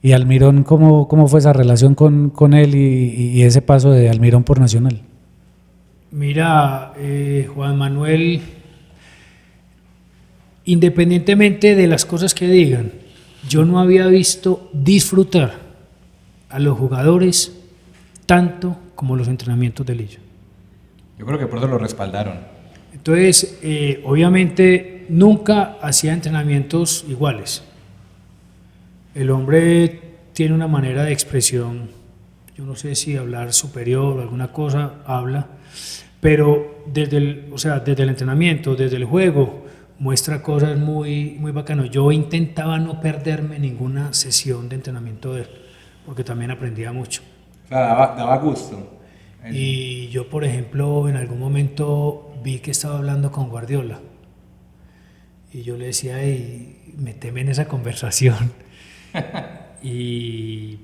¿Y Almirón cómo fue esa relación con él y ese paso de Almirón por Nacional? Mira, Juan Manuel, independientemente de las cosas que digan, yo no había visto disfrutar a los jugadores tanto como los entrenamientos de Lillo. Yo creo que por eso lo respaldaron. Entonces, obviamente nunca hacía entrenamientos iguales. El hombre tiene una manera de expresión, yo no sé si hablar superior o alguna cosa, habla, pero desde el entrenamiento, desde el juego, muestra cosas muy, muy bacanas. Yo intentaba no perderme ninguna sesión de entrenamiento de él, porque también aprendía mucho. O sea, daba gusto. Y yo, por ejemplo, en algún momento vi que estaba hablando con Guardiola y yo le decía, hey, méteme en esa conversación. y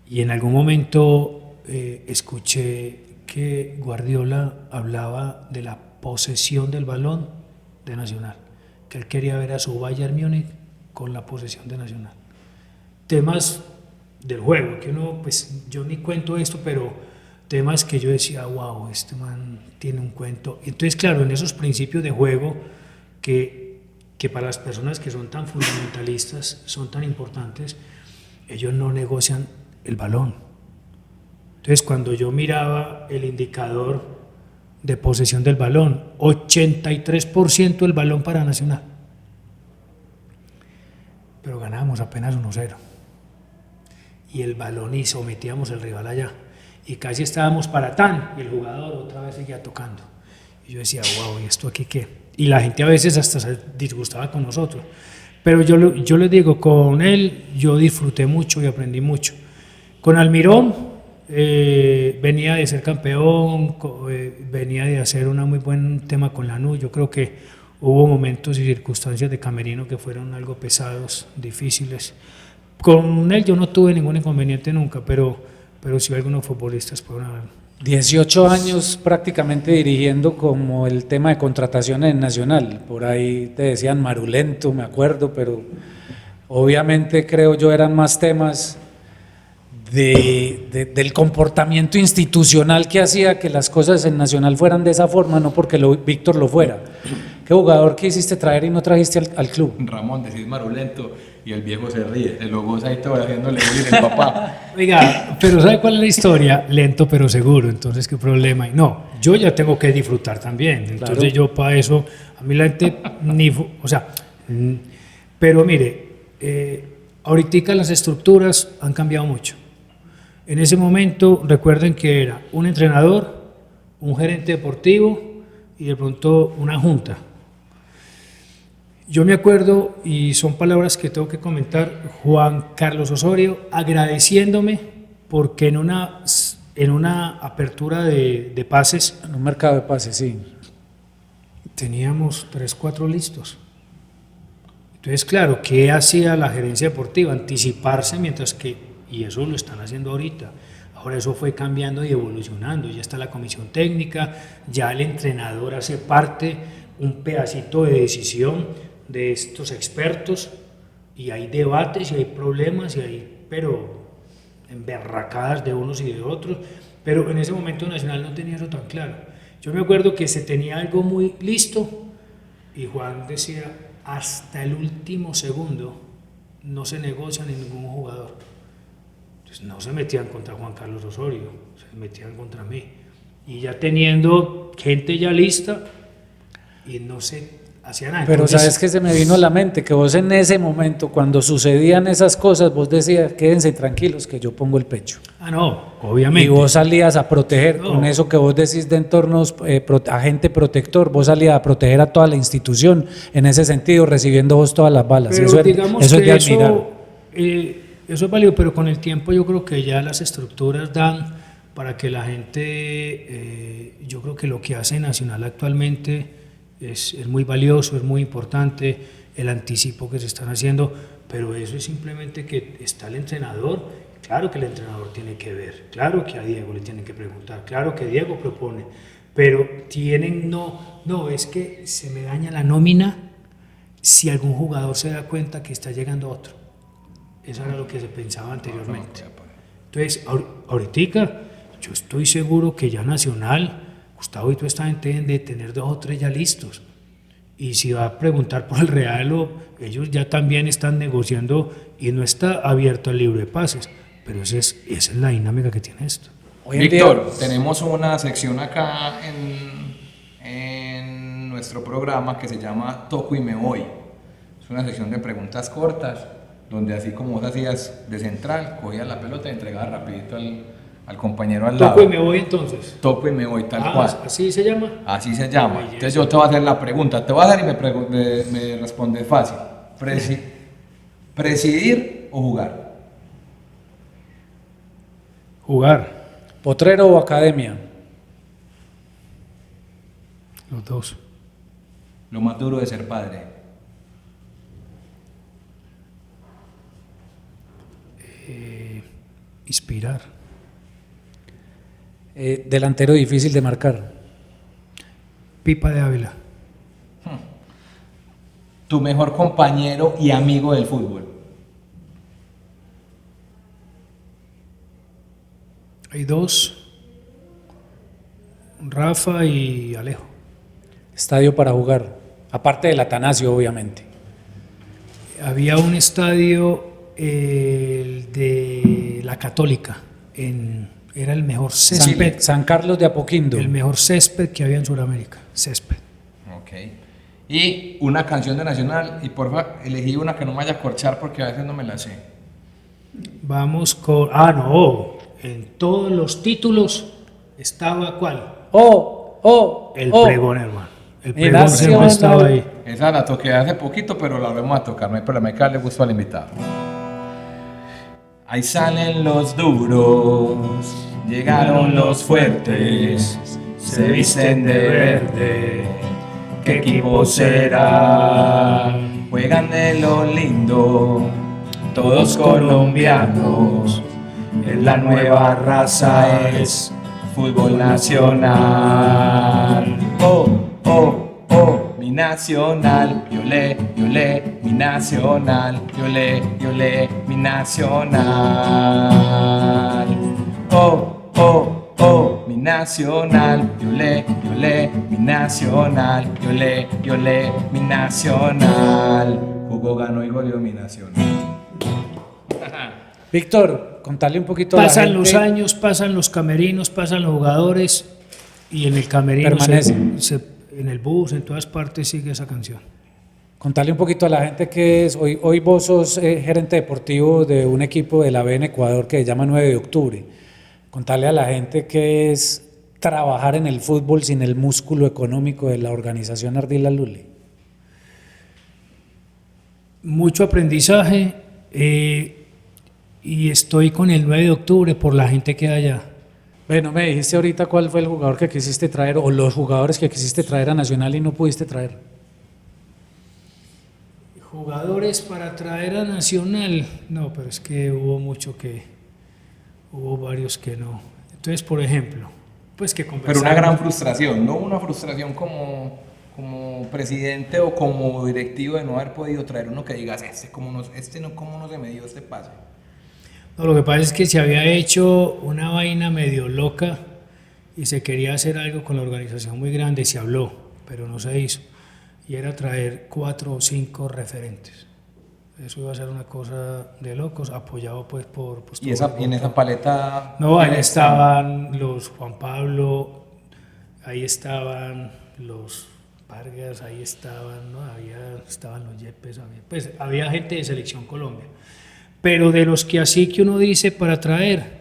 en algún momento escuché que Guardiola hablaba de la posesión del balón de Nacional, que él quería ver a su Bayern Múnich con la posesión de Nacional. Temas del juego, que uno, pues yo ni cuento esto, pero temas que yo decía, wow, este man tiene un cuento. Entonces, claro, en esos principios de juego que para las personas que son tan fundamentalistas, son tan importantes, ellos no negocian el balón. Entonces, cuando yo miraba el indicador de posesión del balón, 83% del balón para Nacional, pero ganábamos apenas 1-0. Y el balón y sometíamos al rival allá. Y casi estábamos para tan, y el jugador otra vez seguía tocando. Y yo decía, wow, ¿y esto aquí qué? Y la gente a veces hasta se disgustaba con nosotros. Pero yo les digo, con él yo disfruté mucho y aprendí mucho. Con Almirón venía de ser campeón, venía de hacer un muy buen tema con Lanús. Yo creo que hubo momentos y circunstancias de camerino que fueron algo pesados, difíciles. Con él yo no tuve ningún inconveniente nunca, pero sí algunos futbolistas pueden haber. 18 años prácticamente dirigiendo como el tema de contrataciones en Nacional, por ahí te decían marulento, me acuerdo, pero obviamente creo yo eran más temas del comportamiento institucional que hacía que las cosas en Nacional fueran de esa forma, no porque Víctor lo fuera. ¿Qué jugador quisiste traer y no trajiste al club? Ramón, decís marulento y el viejo se ríe, se lo goza y todo haciéndole reír el papá. Oiga, pero ¿sabe cuál es la historia? Lento pero seguro, entonces ¿qué problema hay? No, yo ya tengo que disfrutar también, entonces claro. Yo para eso, a mí la gente pero mire, ahorita las estructuras han cambiado mucho. En ese momento recuerden que era un entrenador, un gerente deportivo y de pronto una junta. Yo me acuerdo, y son palabras que tengo que comentar, Juan Carlos Osorio agradeciéndome porque en una apertura de pases, en un mercado de pases, sí, teníamos 3-4 listos. Entonces, claro, ¿qué hacía la gerencia deportiva? Anticiparse, mientras que, y eso lo están haciendo ahorita. Ahora eso fue cambiando y evolucionando, ya está la comisión técnica, ya el entrenador hace parte, un pedacito de decisión de estos expertos, y hay debates y hay problemas y hay, pero emberracadas de unos y de otros, pero en ese momento Nacional no tenía eso tan claro. Yo me acuerdo que se tenía algo muy listo y Juan decía, hasta el último segundo no se negocia ni ningún jugador. Entonces no se metían contra Juan Carlos Osorio, se metían contra mí, y ya teniendo gente ya lista y no se hacía nada. Pero entonces, sabes que se me vino a la mente que vos en ese momento, cuando sucedían esas cosas, vos decías, quédense tranquilos que yo pongo el pecho. Ah, no, obviamente. Y vos salías a proteger, con eso que vos decís de entornos, agente protector, vos salías a proteger a toda la institución, en ese sentido, recibiendo vos todas las balas. Pero eso digamos es que de admirar. Eso es válido, pero con el tiempo yo creo que ya las estructuras dan para que la gente, yo creo que lo que hace Nacional actualmente es muy valioso, es muy importante, el anticipo que se están haciendo, pero eso es simplemente que está el entrenador. Claro que el entrenador tiene que ver, claro que a Diego le tienen que preguntar, claro que Diego propone, pero no, es que se me daña la nómina si algún jugador se da cuenta que está llegando otro. Eso era lo que se pensaba anteriormente. Entonces, ahorita yo estoy seguro que ya Nacional, Gustavo y toda esta gente deben de tener 2 o 3 ya listos. Y si va a preguntar por el Real, ellos ya también están negociando y no está abierto al libro de pases. Pero esa es la dinámica que tiene esto. Víctor, tenemos una sección acá en nuestro programa que se llama Toco y me voy. Es una sección de preguntas cortas, donde así como vos hacías de central, cogías la pelota y entregabas rapidito al compañero al lado. Toco y me voy entonces. Toco y me voy, tal cual. ¿Así se llama? Así se llama. Entonces yo te voy a hacer la pregunta, te voy a hacer y me respondes fácil. ¿Presidir o jugar? Jugar. ¿Potrero o academia? Los dos. Lo más duro de ser padre. Inspirar. Delantero difícil de marcar. Pipa de Ávila. Tu mejor compañero y amigo del fútbol. Hay 2, Rafa y Alejo. Estadio para jugar, aparte del Atanasio, obviamente. Había un estadio, el de la Católica, era el mejor césped. San Carlos de Apoquindo. El mejor césped que había en Sudamérica, césped. Ok. Y una canción de Nacional, y por favor, elegí una que no me vaya a corchar porque a veces no me la sé. Vamos con... en todos los títulos estaba ¿cuál? Oh, El pregón, hermano. El Mi pregón siempre nacional. estaba ahí. Esa la toqué hace poquito, pero la vamos a tocar, no hay problema, hay que darle gusto al invitado. Ahí salen los duros, llegaron los fuertes, se visten de verde. ¿Qué equipo será? Juegan de lo lindo, todos colombianos. Es la nueva raza, es fútbol nacional. Oh, oh, oh, mi nacional. Violé, violé, mi nacional. Violé, violé, mi nacional. Oh, oh, oh, mi nacional. Violé, violé, mi nacional. Violé, violé, mi nacional. Jugó, ganó y goleó mi nacional. Víctor, contarle un poquito a la Pasan gente. los años, pasan los camerinos, pasan los jugadores y en el camerino, Permanece. en el bus, en todas partes sigue esa canción. Contarle un poquito a la gente que es, hoy vos sos gerente deportivo de un equipo de la B en Ecuador que se llama 9 de octubre. Contarle a la gente que es trabajar en el fútbol sin el músculo económico de la organización Ardila Luli. Mucho aprendizaje y estoy con el 9 de octubre por la gente que hay allá. Bueno, me dijiste ahorita cuál fue el jugador que quisiste traer o los jugadores que quisiste traer a Nacional y no pudiste traer. Jugadores para traer a Nacional, no, pero es que hubo varios que no. Entonces, por ejemplo, pues que Pero conversamos. una gran frustración, no una frustración como presidente o como directivo de no haber podido traer uno que digas, cómo no se me dio este pase. No, lo que pasa es que se había hecho una vaina medio loca y se quería hacer algo con la organización muy grande, se habló, pero no se hizo. Y era traer 4 o 5 referentes. Eso iba a ser una cosa de locos, apoyado pues por... Pues, Y en esa paleta... No, ahí estaban los Juan Pablo, ahí estaban los Vargas, ahí estaban, ¿no? Estaban los Yepes, había gente de Selección Colombia. Pero de los que así que uno dice para traer,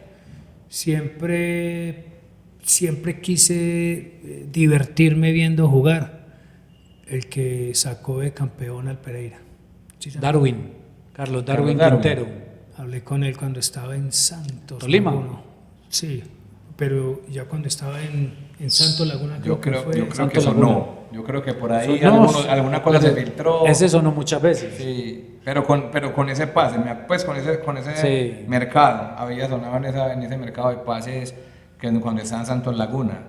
siempre quise divertirme viendo jugar. El que sacó de campeón al Pereira. ¿Sí sabe? Carlos Darwin Darwin. Quintero. Hablé con él cuando estaba en Santos. ¿Tolima? Laguna. Sí, pero ya cuando estaba en Santos Laguna Yo creo fue. que Santos eso Laguna. no. Yo creo que por ahí No, alguna cosa se filtró. Ese sonó muchas veces. Sí, pero con ese pase, pues con ese Sí. mercado, había sonado en ese mercado de pases que cuando estaba en Santos Laguna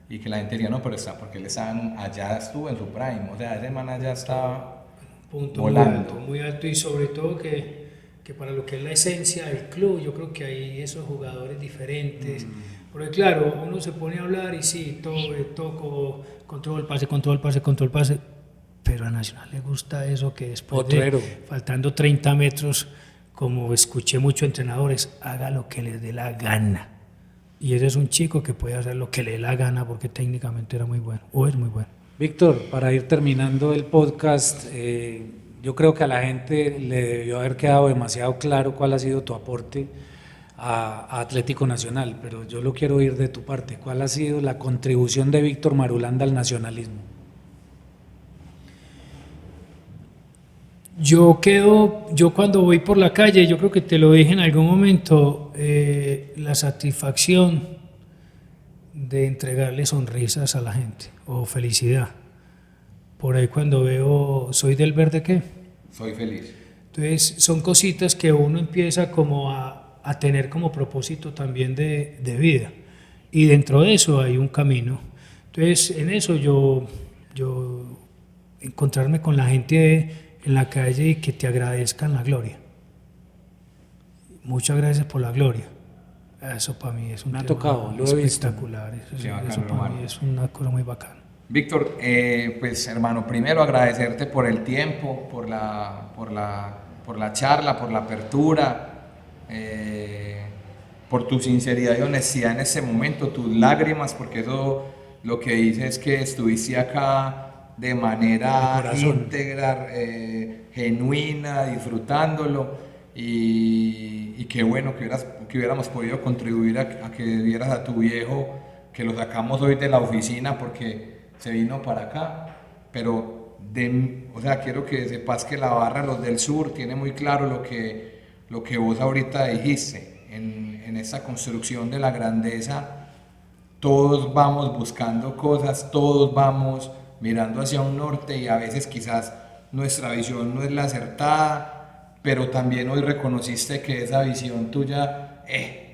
y que la gente decía, no, pero está porque allá estuvo en su prime, o sea, ese man allá estaba Punto volando. muy alto y sobre todo que para lo que es la esencia del club, yo creo que hay esos jugadores diferentes. Porque claro, uno se pone a hablar y sí, toco, control, pase, pero a Nacional le gusta eso que después Potrero. faltando 30 metros, como escuché muchos entrenadores, haga lo que les dé la gana. Y ese es un chico que puede hacer lo que le dé la gana porque técnicamente era muy bueno, o es muy bueno. Víctor, para ir terminando el podcast, yo creo que a la gente le debió haber quedado demasiado claro cuál ha sido tu aporte a Atlético Nacional, pero yo lo quiero oír de tu parte. ¿Cuál ha sido la contribución de Víctor Marulanda al nacionalismo? Yo cuando voy por la calle, yo creo que te lo dije en algún momento, la satisfacción de entregarle sonrisas a la gente o felicidad. Por ahí cuando veo, ¿soy del verde qué? Soy feliz. Entonces son cositas que uno empieza como a tener como propósito también de vida. Y dentro de eso hay un camino. Entonces en eso yo encontrarme con la gente en la calle y que te agradezcan la gloria. Muchas gracias por la gloria. Eso para mí es un Me ha tema tocado, lo he visto. espectacular. Qué bacano, Eso para hermano. mí es una cosa muy bacana. Víctor, pues hermano, primero agradecerte por el tiempo, por la charla, por la apertura, por tu sinceridad y honestidad en ese momento, tus lágrimas, porque eso lo que dice es que estuviste acá de manera De corazón. íntegra, genuina, disfrutándolo y qué bueno que hubiéramos podido contribuir a que vieras a tu viejo que lo sacamos hoy de la oficina porque se vino para acá, pero o sea, quiero que sepas que la barra Los del Sur tiene muy claro lo que vos ahorita dijiste, en esta construcción de la grandeza, todos vamos buscando cosas, todos vamos mirando hacia un norte y a veces quizás nuestra visión no es la acertada, pero también hoy reconociste que esa visión tuya,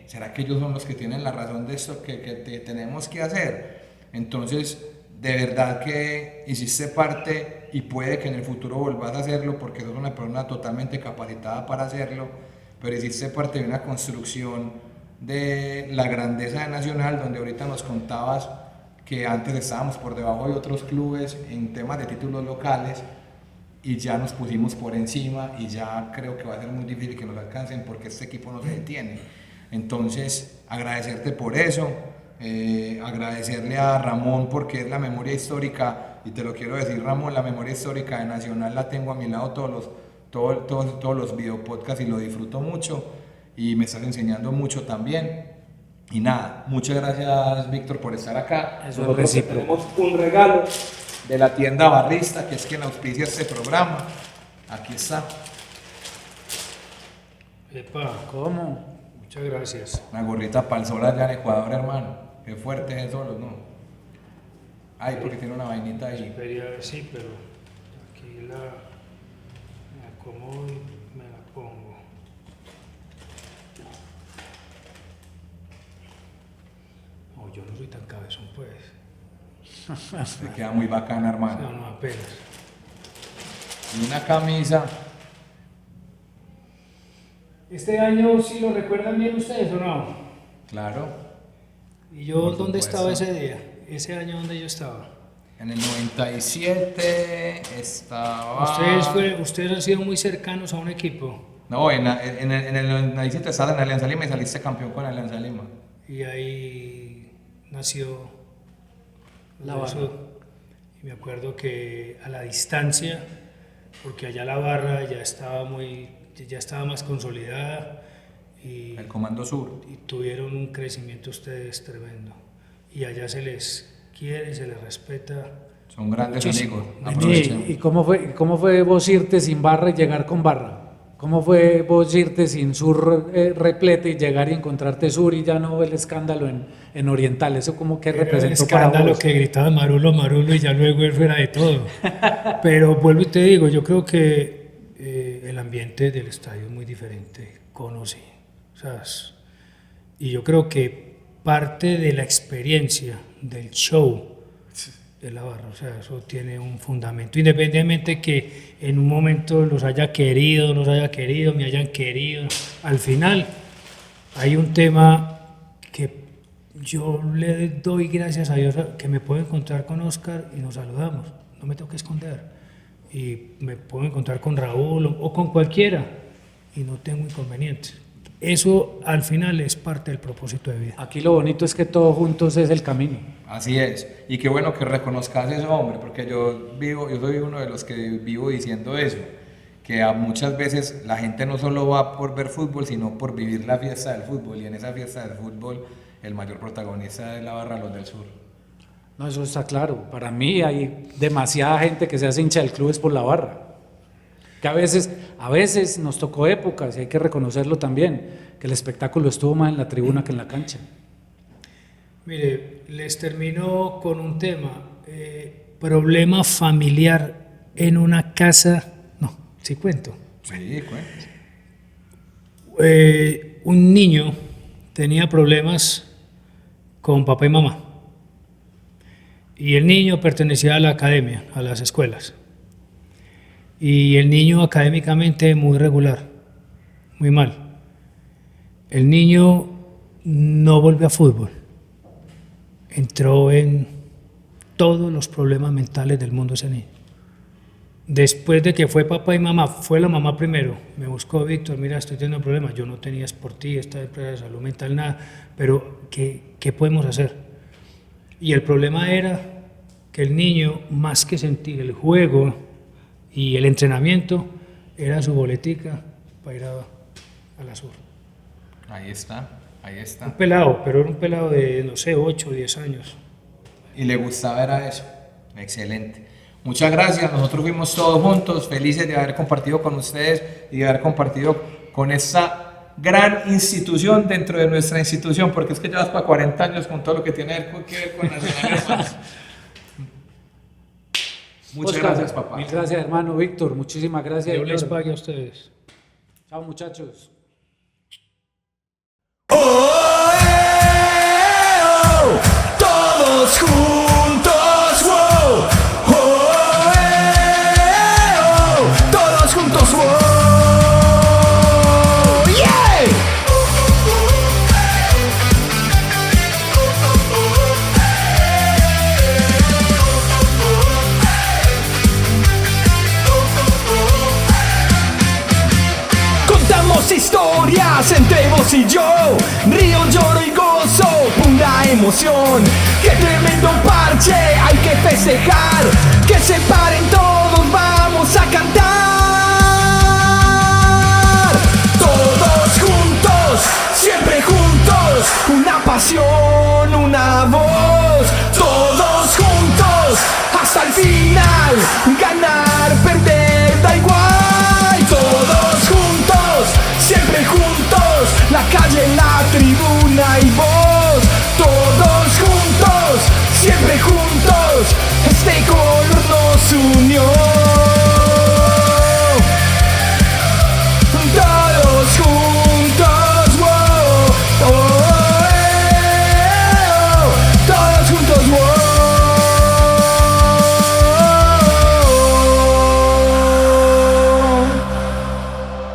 ¿será que ellos son los que tienen la razón de esto que tenemos que hacer? Entonces, de verdad que hiciste parte y puede que en el futuro volvás a hacerlo porque sos una persona totalmente capacitada para hacerlo, pero hiciste parte de una construcción de la grandeza de Nacional, donde ahorita nos contabas que antes estábamos por debajo de otros clubes en temas de títulos locales y ya nos pusimos por encima y ya creo que va a ser muy difícil que nos alcancen porque este equipo no se detiene. Entonces, agradecerte por eso, agradecerle a Ramón porque es la memoria histórica, y te lo quiero decir, Ramón, la memoria histórica de Nacional la tengo a mi lado todos los videopodcasts y lo disfruto mucho y me estás enseñando mucho también. Y nada, muchas gracias, Víctor, por estar acá. Nosotros tenemos un regalo de la tienda Barrista, que es quien auspicia este programa. Aquí está. Epa, ¿Cómo? muchas gracias. Una gorrita para el sol allá en Ecuador, hermano. Qué fuerte es solo, ¿no? Ay, porque tiene una vainita ahí. Quería ver, sí, pero aquí me acomodo y me la pongo. No, yo no soy tan cabezón, pues. Te queda muy bacana, hermano. No, apenas. Y una camisa. ¿Este año sí lo recuerdan bien ustedes o no? Claro. ¿Y yo Por dónde supuesto. estaba ese día? Ese año donde yo estaba. En el 97 estaba... Ustedes han sido muy cercanos a un equipo. No, en el 97 estabas en Alianza Lima y saliste campeón con Alianza Lima. Y ahí nació La Los del Barra. Sur. Y me acuerdo que a la distancia, porque allá la barra ya estaba más consolidada y El Comando Sur. tuvieron un crecimiento ustedes tremendo. Y allá se les quiere, se les respeta. Son grandes Muchísimo. amigos. ¿Y Aprovechemos. ¿Y cómo fue vos irte sin barra y llegar con barra? ¿Cómo fue vos irte sin sur replete y llegar y encontrarte sur y ya no el escándalo en Oriental? ¿Eso como que Era el representó para escándalo vos? que gritaban Marulo, Marulo y ya luego él fuera de todo. Pero vuelvo y te digo, yo creo que el ambiente del estadio es muy diferente, conocí, ¿sabes? Y yo creo que parte de la experiencia del show de la barra, o sea, eso tiene un fundamento, independientemente que en un momento los haya querido, no los haya querido, me hayan querido, al final hay un tema que yo le doy gracias a Dios que me puedo encontrar con Oscar y nos saludamos, no me tengo que esconder, y me puedo encontrar con Raúl o con cualquiera y no tengo inconvenientes. Eso al final es parte del propósito de vida. Aquí lo bonito es que todos juntos es el camino. Así es. Y qué bueno que reconozcas eso, hombre, porque yo soy uno de los que vivo diciendo eso, que muchas veces la gente no solo va por ver fútbol, sino por vivir la fiesta del fútbol, y en esa fiesta del fútbol el mayor protagonista es la barra Los del Sur. No, eso está claro. Para mí hay demasiada gente que se hace hincha del club es por la barra. Que a veces nos tocó épocas, y hay que reconocerlo también, que el espectáculo estuvo más en la tribuna que en la cancha. Mire, les termino con un tema, problema familiar en una casa, no, sí cuento. Sí, cuenta. Un niño tenía problemas con papá y mamá, y el niño pertenecía a la academia, a las escuelas, y el niño académicamente muy regular, muy mal. El niño no volvió a fútbol. Entró en todos los problemas mentales del mundo ese niño. Después de que fue papá y mamá, fue la mamá primero, me buscó Víctor, mira, estoy teniendo problemas, yo no tenía por ti, esta empresa de salud mental, nada, pero ¿qué podemos hacer? Y el problema era que el niño, más que sentir el juego y el entrenamiento, era su boletica para ir a la sur. Ahí está Ahí está. Un pelado, pero era un pelado de, no sé, 8 o 10 años. Y le gustaba era eso. Excelente. Muchas gracias. Nosotros fuimos todos juntos, felices de haber compartido con ustedes y de haber compartido con esta gran institución dentro de nuestra institución, porque es que ya vas para 40 años con todo lo que tiene que ver con Nacional, hermano. Muchas Oscar, gracias, papá. Mil gracias, hermano Víctor. Muchísimas gracias. Yo les Víctor. pague a ustedes. Chao, muchachos. Todos juntos, wow. Todos juntos, wow. Yeah. Contamos historias entre vos y yo, río, lloro y gozo, pura emoción. Qué tremendo parche, hay que festejar.